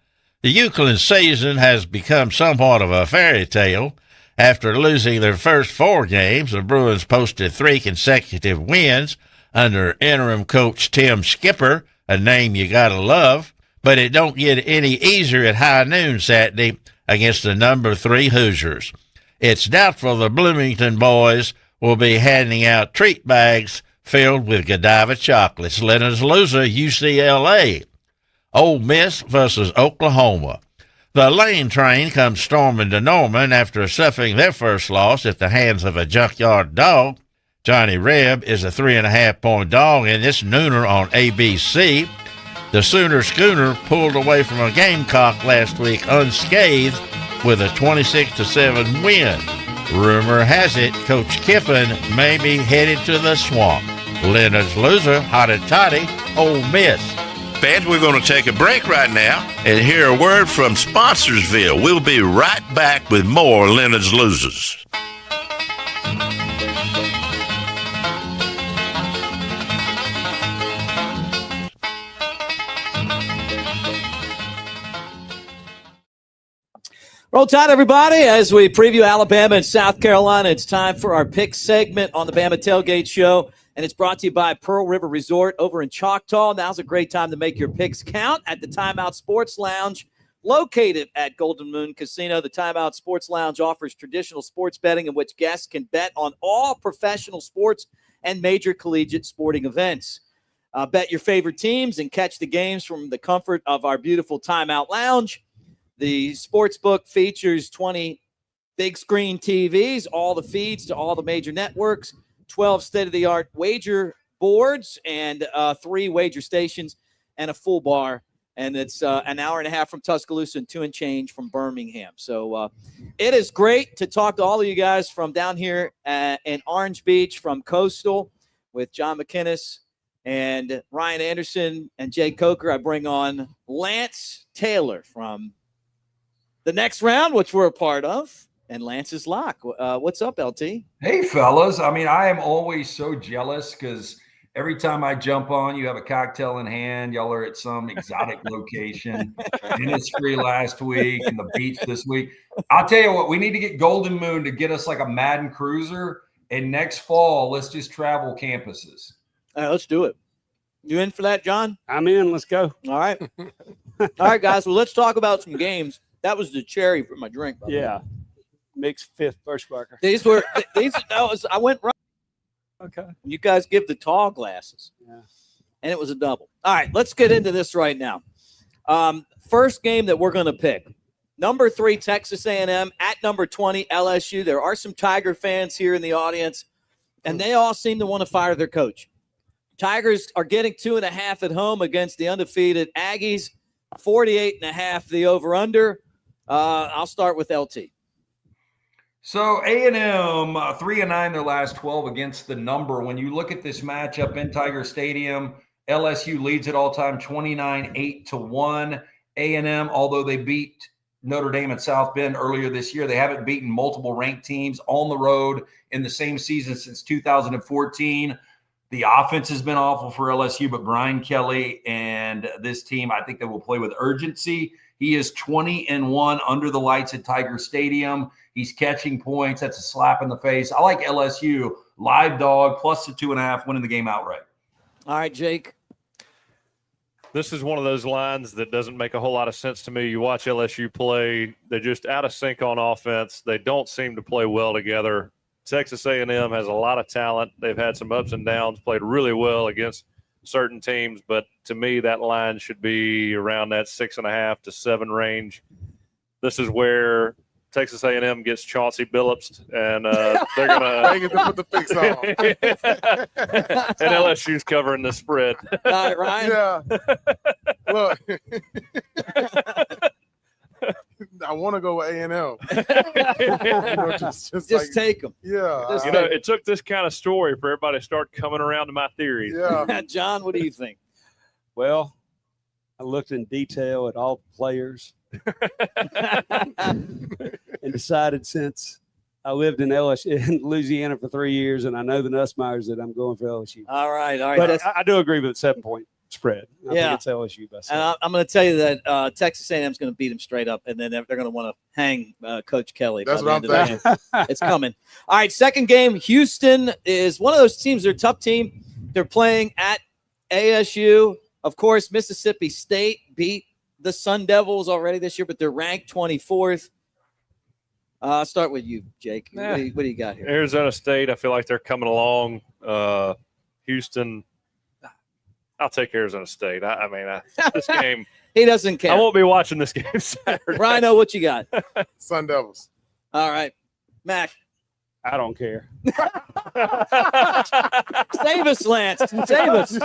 The Euclid season has become somewhat of a fairy tale. After losing their first 4 games, the Bruins posted 3 consecutive wins under interim coach Tim Skipper, a name you gotta love. But it don't get any easier at high noon Saturday against the number 3 Hoosiers. It's doubtful the Bloomington boys will be handing out treat bags filled with Godiva chocolates. Leonard's loser, UCLA. Ole Miss versus Oklahoma. The Lane train comes storming to Norman after suffering their first loss at the hands of a junkyard dog. Johnny Reb is a 3.5-point dog in this nooner on ABC. The Sooner Schooner pulled away from a Gamecock last week unscathed with a 26-7 win. Rumor has it Coach Kiffin may be headed to the swamp. Leonard's loser, hotty toddy, Ole Miss. Fans, we're going to take a break right now and hear a word from Sponsorsville. We'll be right back with more Leonard's Losers. Roll Tide, everybody. As we preview Alabama and South Carolina, it's time for our pick segment on the Bama Tailgate Show, and it's brought to you by Pearl River Resort over in Choctaw. Now's a great time to make your picks count at the Timeout Sports Lounge, located at Golden Moon Casino. The Timeout Sports Lounge offers traditional sports betting in which guests can bet on all professional sports and major collegiate sporting events. Bet your favorite teams and catch the games from the comfort of our beautiful Timeout Lounge. The sportsbook features 20 big screen TVs, all the feeds to all the major networks, 12 state-of-the-art wager boards, and 3 wager stations, and a full bar. And it's an hour and a half from Tuscaloosa and 2 and change from Birmingham. So it is great to talk to all of you guys from down here in Orange Beach from Coastal with John McInnis and Ryan Anderson and Jay Coker. I bring on Lance Taylor from the next round, which we're a part of, and Lance's Lock. What's up, LT? Hey, fellas. I mean, I am always so jealous because every time I jump on, you have a cocktail in hand. Y'all are at some exotic location. Innisfree last week and the beach this week. I'll tell you what, we need to get Golden Moon to get us like a Madden Cruiser. And next fall, let's just travel campuses. All right, let's do it. You in for that, John? I'm in. Let's go. All right. All right, guys. Well, let's talk about some games. That was the cherry for my drink. Yeah. Mick's fifth Birchbarker. I went right. Okay. You guys give the tall glasses. Yeah. And it was a double. All right, let's get into this right now. First game that we're going to pick. Number 3, Texas A&M at number 20, LSU. There are some Tiger fans here in the audience, and they all seem to want to fire their coach. Tigers are getting 2.5 at home against the undefeated Aggies. 48.5 the over-under. I'll start with LT. So A&M 3-9 their last 12 against the number. When you look at this matchup in Tiger Stadium, LSU leads at all time 29-8-1. A&M, although they beat Notre Dame at South Bend earlier this year, they haven't beaten multiple ranked teams on the road in the same season since 2014. The offense has been awful for LSU, but Brian Kelly and this team, I think they will play with urgency. He is 20-1 under the lights at Tiger Stadium. He's catching points. That's a slap in the face. I like LSU, live dog, plus the 2.5, winning the game outright. All right, Jake. This is one of those lines that doesn't make a whole lot of sense to me. You watch LSU play, they're just out of sync on offense. They don't seem to play well together. Texas A&M has a lot of talent. They've had some ups and downs, played really well against certain teams, but to me that line should be around that 6.5 to 7 range. This is where Texas A&M gets Chauncey Billups, and they're gonna they get to put the fix on. and LSU's covering the spread. All right, Ryan. Yeah. Look, I want to go with A&M. Just take them. Yeah. It took this kind of story for everybody to start coming around to my theories. Yeah. John, what do you think? Well, I looked in detail at all the players and decided, since I lived in Louisiana for 3 years and I know the Nussmeyers, that I'm going for LSU. All right. But I do agree with the 7-point spread. I think it's LSU by 7. And I'm going to tell you that Texas A&M is going to beat them straight up, and then they're going to want to hang Coach Kelly. That's what I'm thinking. It's coming. All right, second game. Houston is one of those teams. They're a tough team. They're playing at ASU. Of course, Mississippi State beat the Sun Devils already this year, but they're ranked 24th. I'll start with you, Jake. What do you got here? Arizona State, I feel like they're coming along. Houston, I'll take Arizona State. I mean, this game. He doesn't care. I won't be watching this game Saturday. Rhino, what you got? Sun Devils. All right. Mac. I don't care. Save us, Lance. Save us.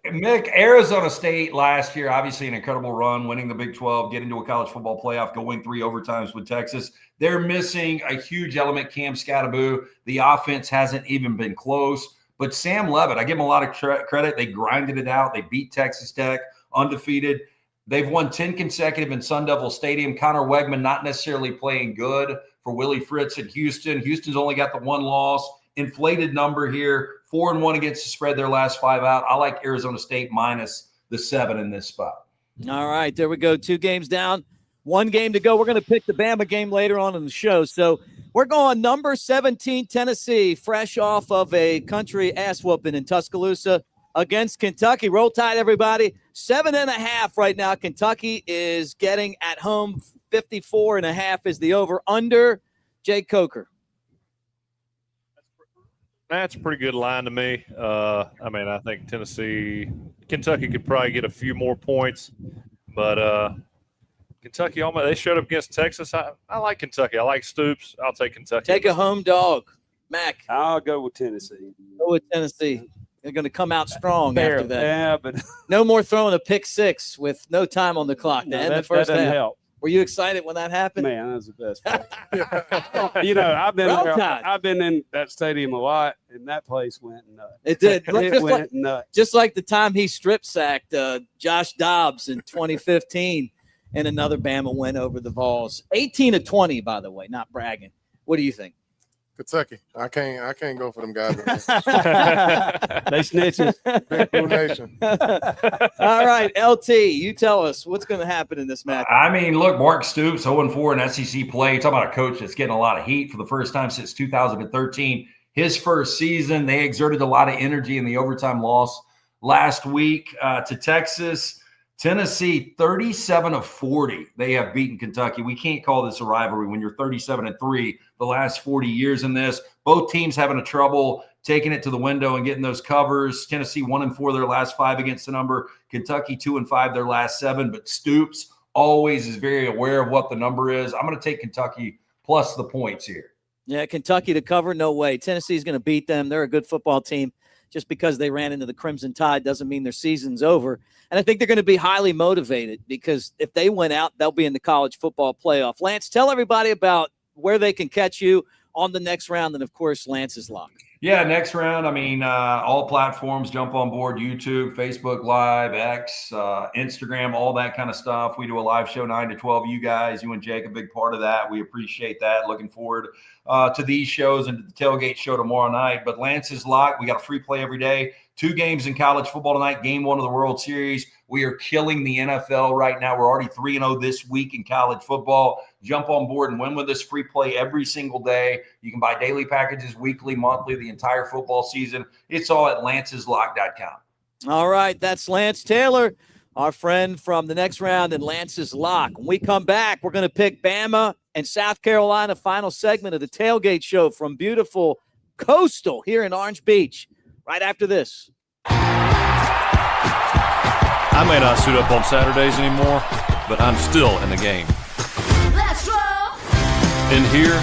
Mick, Arizona State last year, obviously an incredible run, winning the Big 12, getting to a college football playoff, going 3 overtimes with Texas. They're missing a huge element, Cam Scattaboo. The offense hasn't even been close. But Sam Levitt, I give him a lot of credit. They grinded it out. They beat Texas Tech, undefeated. They've won 10 consecutive in Sun Devil Stadium. Connor Wegman not necessarily playing good for Willie Fritz at Houston. Houston's only got the 1 loss. Inflated number here, 4-1 against the spread their last 5 out. I like Arizona State minus the 7 in this spot. All right, there we go. 2 games down, 1 game to go. We're going to pick the Bama game later on in the show. So we're going number 17, Tennessee, fresh off of a country ass whooping in Tuscaloosa against Kentucky. Roll Tide, everybody. 7.5 right now. Kentucky is getting at home. 54.5 is the over under. Jay Coker. That's a pretty good line to me. I think Kentucky could probably get a few more points, but Kentucky, they showed up against Texas. I like Kentucky. I like Stoops. I'll take Kentucky. Take a home dog, Mac. I'll go with Tennessee. Go with Tennessee. They're going to come out strong after that. Yeah, but no more throwing a pick 6 with no time on the clock to end the first that half. Help. Were you excited when that happened? Man, that was the best part. I've been in that stadium a lot, and that place went nuts. It did. It went nuts. Just like the time he strip sacked Josh Dobbs in 2015 and another Bama win over the Vols. 18-20, by the way, not bragging. What do you think? Kentucky. I can't go for them guys. They snitches. Big Blue Nation. All right, LT, you tell us what's going to happen in this match. I mean, look, Mark Stoops, 0-4 in SEC play. Talking about a coach that's getting a lot of heat for the first time since 2013. His first season, they exerted a lot of energy in the overtime loss last week to Texas. Tennessee, 37-40. They have beaten Kentucky. We can't call this a rivalry when you're 37-3 the last 40 years in this. Both teams having a trouble taking it to the window and getting those covers. Tennessee 1-4 their last 5 against the number. Kentucky 2-5 their last 7. But Stoops always is very aware of what the number is. I'm going to take Kentucky plus the points here. Yeah, Kentucky to cover, no way. Tennessee's going to beat them. They're a good football team. Just because they ran into the Crimson Tide doesn't mean their season's over. And I think they're going to be highly motivated because if they win out, they'll be in the college football playoff. Lance, tell everybody about where they can catch you on the next round. And, of course, Lance's lock. Yeah, next round, all platforms, jump on board, YouTube, Facebook Live, X, Instagram, all that kind of stuff. We do a live show 9 to 12. You guys, you and Jake, a big part of that. We appreciate that. Looking forward to these shows and to the tailgate show tomorrow night. But Lance's lock, we got a free play every day. 2 games in college football tonight, game 1 of the World Series. We are killing the NFL right now. We're already 3-0 this week in college football. Jump on board and win with this free play every single day. You can buy daily packages, weekly, monthly, the entire football season. It's all at lanceslock.com. All right, that's Lance Taylor, our friend from the next round in Lance's Lock. When we come back, we're going to pick Bama and South Carolina, final segment of the tailgate show from beautiful Coastal here in Orange Beach. Right after this. I may not suit up on Saturdays anymore, but I'm still in the game. Let's roll. In here,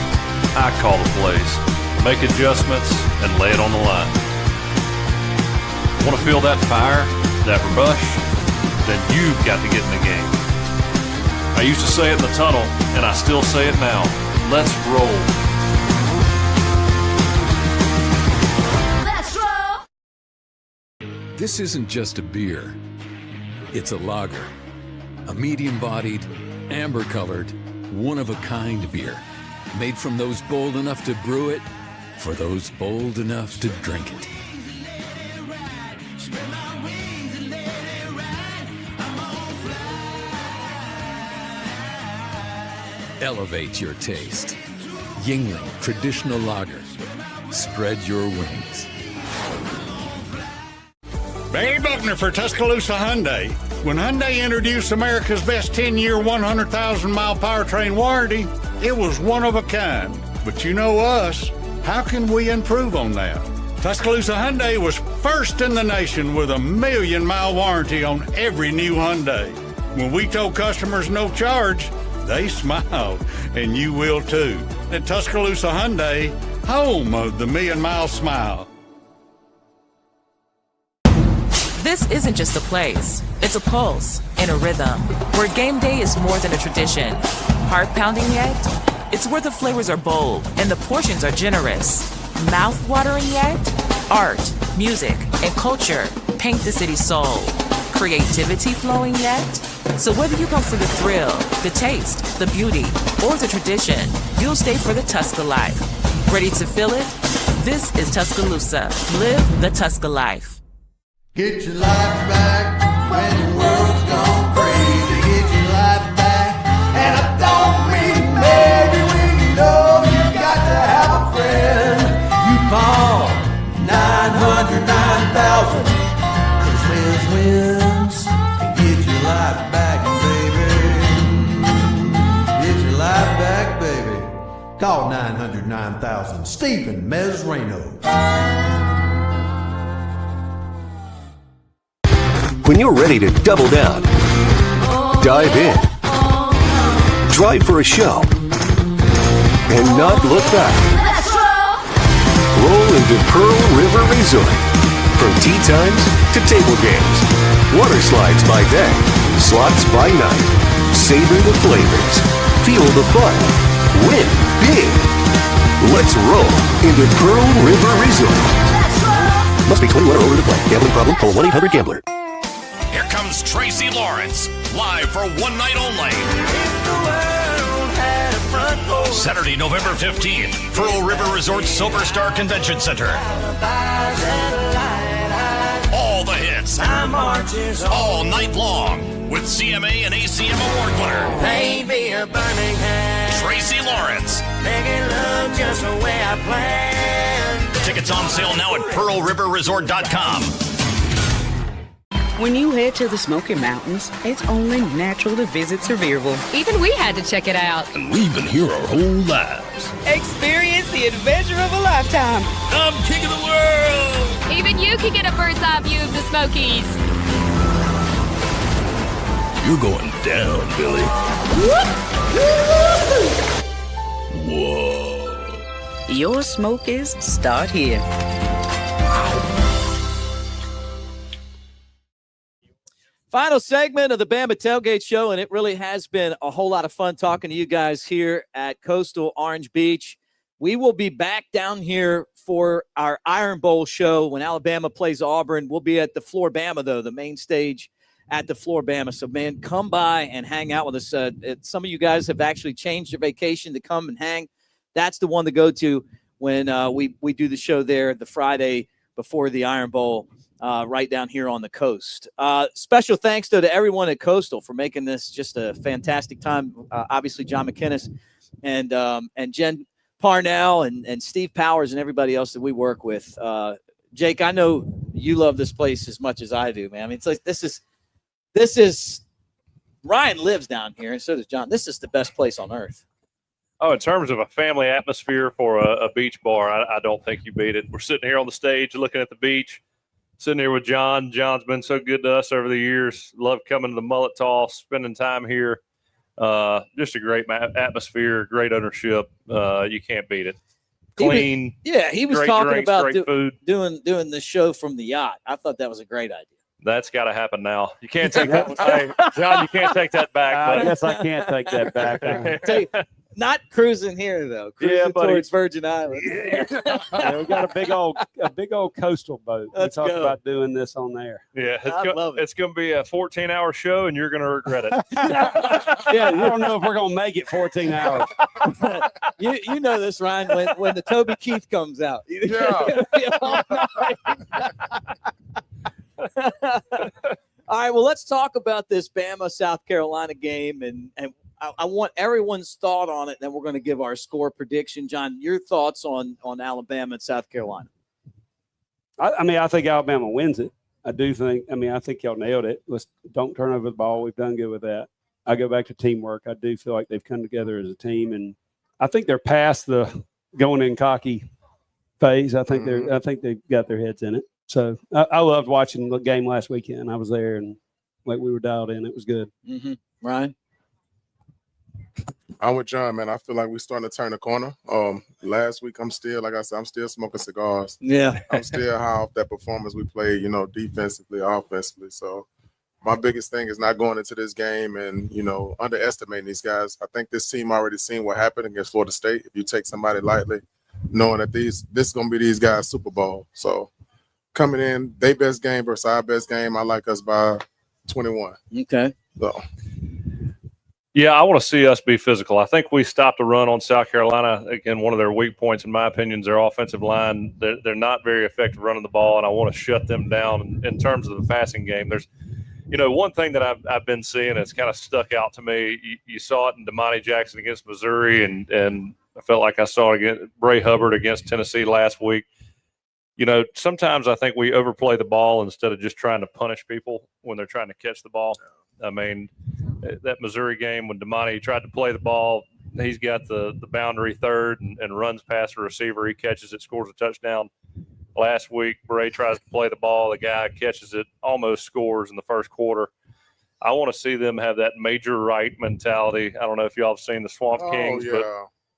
I call the plays, make adjustments, and lay it on the line. Want to feel that fire, that rush? Then you've got to get in the game. I used to say it in the tunnel, and I still say it now. Let's roll. This isn't just a beer. It's a lager. A medium-bodied, amber-colored, one-of-a-kind beer. Made from those bold enough to brew it, for those bold enough to drink it. Elevate your taste. Yingling Traditional Lager. Spread your wings. Barry Buckner for Tuscaloosa Hyundai. When Hyundai introduced America's best 10-year, 100,000-mile powertrain warranty, it was one of a kind. But you know us, how can we improve on that? Tuscaloosa Hyundai was first in the nation with a 1,000,000-mile warranty on every new Hyundai. When we told customers no charge, they smiled, and you will too. At Tuscaloosa Hyundai, home of the 1,000,000-mile smile. This isn't just a place, it's a pulse and a rhythm where game day is more than a tradition. Heart pounding yet? It's where the flavors are bold and the portions are generous. Mouth watering yet? Art, music, and culture paint the city's soul. Creativity flowing yet? So whether you come for the thrill, the taste, the beauty, or the tradition, you'll stay for the Tusker life. Ready to feel it? This is Tuscaloosa. Live the Tusker life. Get your life back when the world's gone crazy. Get your life back, and I don't mean maybe when you know you got to have a friend. You call 900-9000, 'cause Liz wins and get your life back, baby. Get your life back, baby. Call 900-9000. Stephen Mesrano. When you're ready to double down, dive in, drive for a show, and not look back. Roll into Pearl River Resort. From tee times to table games, water slides by day, slots by night. Savor the flavors, feel the fun, win big. Let's roll into Pearl River Resort. Must be 21 or older to play. Gambling problem? Call 1-800-GAMBLER. Here comes Tracy Lawrence, live for one night only. Saturday, November 15th, Pearl River Resort Silverstar Convention Center. All the hits, all night long, with CMA and ACM award winner Tracy Lawrence. Make it look just the way I planned. Tickets on sale now at pearlriverresort.com. When you head to the Smoky Mountains, it's only natural to visit Sevierville. Even we had to check it out. And we've been here our whole lives. Experience the adventure of a lifetime. I'm king of the world. Even you can get a bird's eye view of the Smokies. You're going down, Billy. Whoa. Your Smokies start here. Final segment of the Bama Tailgate Show, and it really has been a whole lot of fun talking to you guys here at Coastal Orange Beach. We will be back down here for our Iron Bowl show when Alabama plays Auburn. We'll be at the Floribama, though, the main stage at the Floribama. So, man, come by and hang out with us. Some of you guys have actually changed your vacation to come and hang. That's the one to go to when we do the show there the Friday before the Iron Bowl. Right down here on the coast. Special thanks, though, to everyone at Coastal for making this just a fantastic time. Obviously, John McInnis and Jen Parnell and Steve Powers and everybody else that we work with. Jake, I know you love this place as much as I do, man. I mean, it's like this is Ryan lives down here, and so does John. This is the best place on earth. Oh, in terms of a family atmosphere for a beach bar, I don't think you beat it. We're sitting here on the stage looking at the beach. Sitting here with John. John's been so good to us over the years. Love coming to the mullet toss, spending time here. Just a great atmosphere, great ownership. You can't beat it. Clean. He was great talking drinks, about great food. doing the show from the yacht. I thought that was a great idea. That's got to happen now. You can't take that. Hey, John, you can't take that back. I guess I can't take that back. Not cruising here though. Cruising towards Virgin Islands. Yeah, we got a big old coastal boat. Let's we talked go. about doing this on there. Yeah, love it. It's going to be a 14-hour show, and you're going to regret it. Yeah, you don't know if we're going to make it 14 hours. You know this, Ryan, when the Toby Keith comes out. Yeah. All right, well, let's talk about this Bama South Carolina game, and I want everyone's thought on it. Then we're going to give our score prediction. John, your thoughts on Alabama and South Carolina? I think Alabama wins it. I do think. I think y'all nailed it. Don't turn over the ball. We've done good with that. I go back to teamwork. I do feel like they've come together as a team, and I think they're past the going in cocky phase. I think they've got their heads in it. So I loved watching the game last weekend. I was there, and we were dialed in. It was good. Mm-hmm. Ryan? I'm with John, man. I feel like we're starting to turn the corner. Last week, I'm still smoking cigars. Yeah. I'm still high off that performance we played, defensively, offensively. So my biggest thing is not going into this game and, underestimating these guys. I think this team already seen what happened against Florida State. If you take somebody lightly, knowing that this is going to be these guys' Super Bowl. So coming in, their best game versus our best game, I like us by 21. Okay. So. Yeah, I want to see us be physical. I think we stopped a run on South Carolina. Again, one of their weak points, in my opinion, is their offensive line. They're not very effective running the ball, and I want to shut them down in terms of the passing game. There's, one thing that I've been seeing that's kind of stuck out to me. You saw it in Damani Jackson against Missouri, and I felt like I saw it against Bray Hubbard against Tennessee last week. Sometimes I think we overplay the ball instead of just trying to punish people when they're trying to catch the ball. I mean, that Missouri game when Damani tried to play the ball, he's got the boundary third and runs past the receiver. He catches it, scores a touchdown. Last week, Bray tries to play the ball. The guy catches it, almost scores in the first quarter. I want to see them have that major right mentality. I don't know if y'all have seen the Swamp Kings, but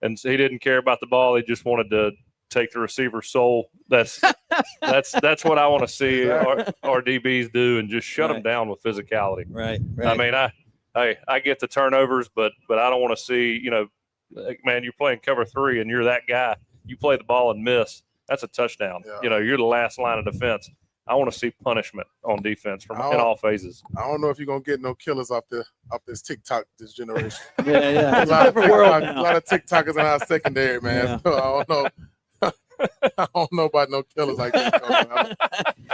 and he didn't care about the ball. He just wanted to take the receiver's soul. That's what I want to see our DBs do, and just shut them down with physicality. Right. I mean, I get the turnovers, but I don't want to see, man, you're playing cover 3 and you're that guy. You play the ball and miss. That's a touchdown. Yeah. You're the last line of defense. I want to see punishment on defense in all phases. I don't know if you're gonna get no killers off this TikTok this generation. Yeah. a lot of TikTokers in our secondary, man. Yeah. So I don't know. I don't know about no killers like that.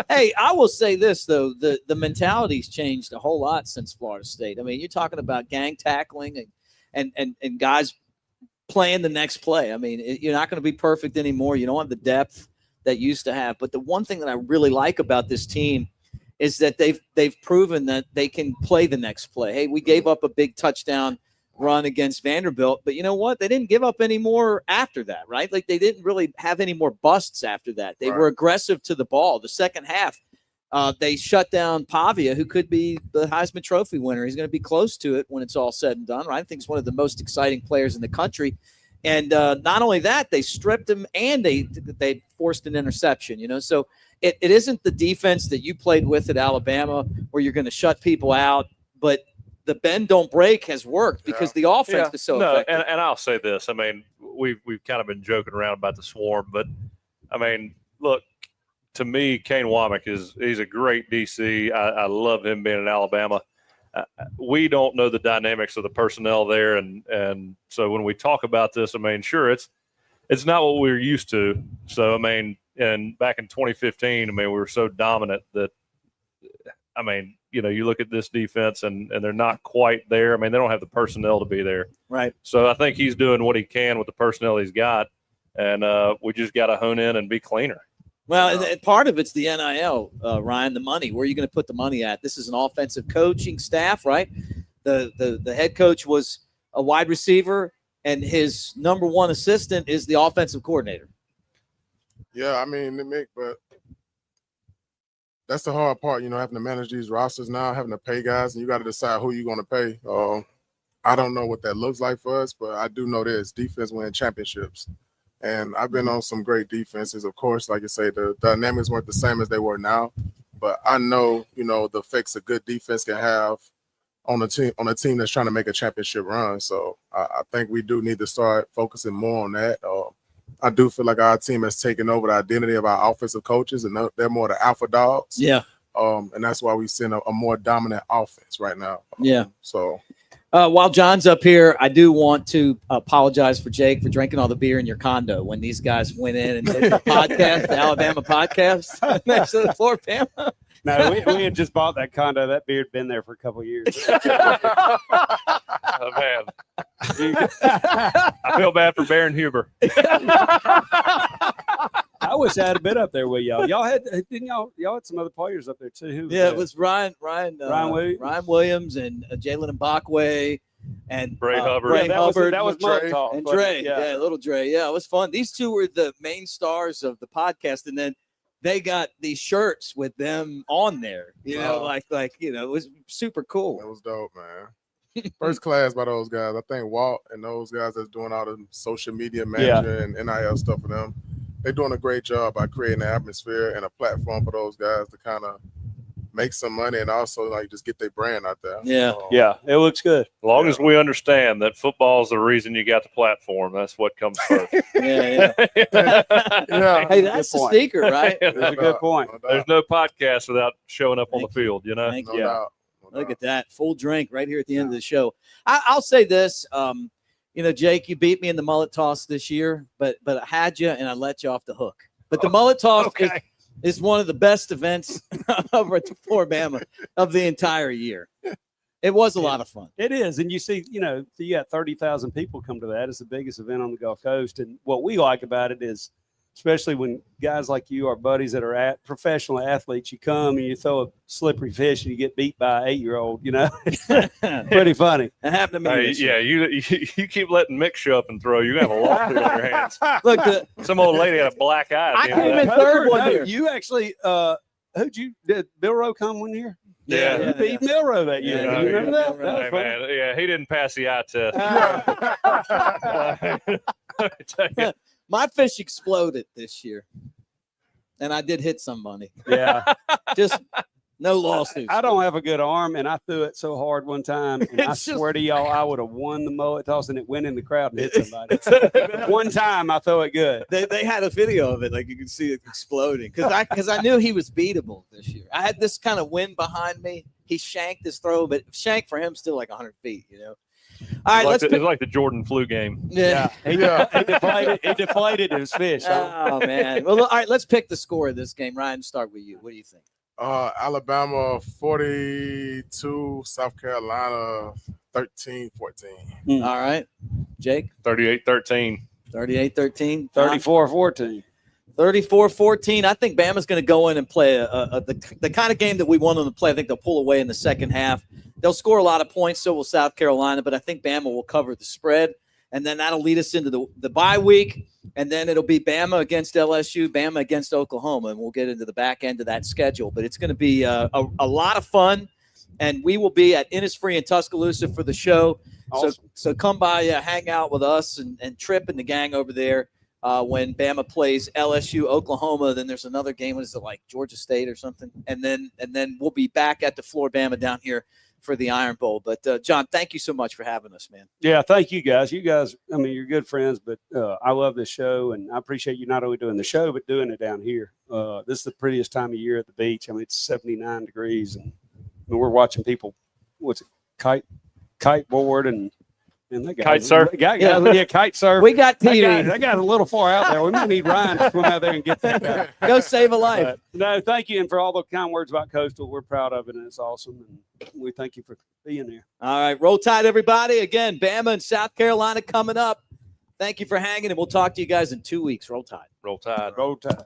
Hey, I will say this though: the mentality's changed a whole lot since Florida State. I mean, you're talking about gang tackling and guys playing the next play. I mean, you're not going to be perfect anymore. You don't have the depth that you used to have. But the one thing that I really like about this team is that they've proven that they can play the next play. Hey, we gave up a big touchdown run against Vanderbilt, but you know what? They didn't give up any more after that, right? Like they didn't really have any more busts after that. They were aggressive to the ball. The second half, they shut down Pavia, who could be the Heisman Trophy winner. He's going to be close to it when it's all said and done, right? I think he's one of the most exciting players in the country. And not only that, they stripped him and they forced an interception, So it isn't the defense that you played with at Alabama where you're going to shut people out, but the bend don't break has worked because the offense is so effective. And I'll say this. I mean, we've kind of been joking around about the swarm, but I mean, look, to me, Kane Womack he's a great DC. I love him being in Alabama. We don't know the dynamics of the personnel there, and so when we talk about this, I mean, sure, it's not what we're used to. So I mean, and back in 2015, I mean, we were so dominant that, I mean, you look at this defense and they're not quite there. I mean, they don't have the personnel to be there. Right. So I think he's doing what he can with the personnel he's got, and we just got to hone in and be cleaner. Well, and part of it's the NIL, Ryan, the money. Where are you going to put the money at? This is an offensive coaching staff, right? The head coach was a wide receiver, and his number one assistant is the offensive coordinator. Yeah, I mean, Mick, but that's the hard part, having to manage these rosters now, having to pay guys, and you got to decide who you're going to pay. I don't know what that looks like for us, but I do know this: defense wins championships. And I've been on some great defenses. Of course, like you say, the dynamics weren't the same as they were now. But I know, the effects a good defense can have on a team that's trying to make a championship run. So I think we do need to start focusing more on that. I do feel like our team has taken over the identity of our offensive coaches, and they're more the alpha dogs. Yeah. And that's why we've seen a more dominant offense right now. So. While John's up here, I do want to apologize for Jake for drinking all the beer in your condo when these guys went in and did the podcast, the Alabama podcast next to the floor, Pam. No, we had just bought that condo. That beer had been there for a couple of years. Oh, man. I feel bad for Baron Huber. I wish I had been up there with y'all. Y'all had some other players up there too. It was Ryan Williams and Jalen Mbakwe and Bray Hubbard. That was Mud Talk. And Dre. Yeah, little Dre. Yeah, it was fun. These two were the main stars of the podcast, and then they got these shirts with them on there. It was super cool. That was dope, man. First class by those guys. I think Walt and those guys that's doing all the social media management and NIL stuff for them, they're doing a great job by creating an atmosphere and a platform for those guys to kind of make some money and also like just get their brand out there. Yeah. Yeah, it looks good. As long as we understand that football is the reason you got the platform, that's what comes first. Yeah. Yeah. Hey, that's the point. secret, right? That's a good point. There's no podcast without showing up on the field, you know? Thank No you. doubt. No Look doubt. at that. Full drink right here at the end of the show. I'll say this. Jake, you beat me in the mullet toss this year, but I had you and I let you off the hook. But the mullet toss is one of the best events over at the Floribama of the entire year. It was a lot of fun. It is. And you see, you got 30,000 people come to that. It's the biggest event on the Gulf Coast. And what we like about it is, especially when guys like you, our buddies that are professional athletes, you come and you throw a slippery fish and you get beat by an 8-year-old, Pretty funny. It happened to me. this year. You keep letting Mick show up and throw. You're going to have a lawsuit on your hands. Look, Some old lady had a black eye. I came in third one year. You actually, did Bill Rowe come one year? Yeah. You beat Milrow that year. Yeah, You remember that? yeah, That was Hey, funny. man, yeah, he didn't pass the eye test. My fish exploded this year, and I did hit somebody. Yeah. Just no lawsuits. I don't have a good arm, and I threw it so hard one time, and I It's just- swear to y'all, I would have won the mullet toss, and it went in the crowd and hit somebody. One time, I throw it good. They had a video of it, like you can see it exploding. Because I knew he was beatable this year. I had this kind of wind behind me. He shanked his throw, but shank for him still like 100 feet, All right, let's It's like the Jordan flu game. Yeah. He deflated his fish. Oh man. Well, all right, let's pick the score of this game. Ryan, start with you. What do you think? Alabama 42, South Carolina 13-14. All right. Jake? 38-13. 38-13. 34-14. 34-14. I think Bama's going to go in and play the kind of game that we want them to play. I think they'll pull away in the second half. They'll score a lot of points, so will South Carolina, but I think Bama will cover the spread, and then that'll lead us into the bye week, and then it'll be Bama against LSU, Bama against Oklahoma, and we'll get into the back end of that schedule. But it's going to be a lot of fun, and we will be at Innisfree in Tuscaloosa for the show. Awesome. So come by, hang out with us and Trip and the gang over there. When Bama plays LSU, Oklahoma, then there's another game. What is it, like Georgia State or something? And then we'll be back at the Floribama down here for the Iron Bowl. But John, thank you so much for having us, man. Yeah, thank you guys. You guys, I mean, you're good friends, but I love this show, and I appreciate you not only doing the show but doing it down here. This is the prettiest time of year at the beach. I mean, it's 79 degrees, and we're watching people. What's it? Kiteboard and that guy. Kite surf? Yeah, kite surf. We got TV. That guy's a little far out there. We might need Ryan to swim out there and get that guy. Go save a life. No, thank you. And for all the kind words about Coastal, we're proud of it, and it's awesome. And we thank you for being here. All right, roll tide, everybody. Again, Bama and South Carolina coming up. Thank you for hanging, and we'll talk to you guys in 2 weeks. Roll tide. Roll Tide. Roll Tide.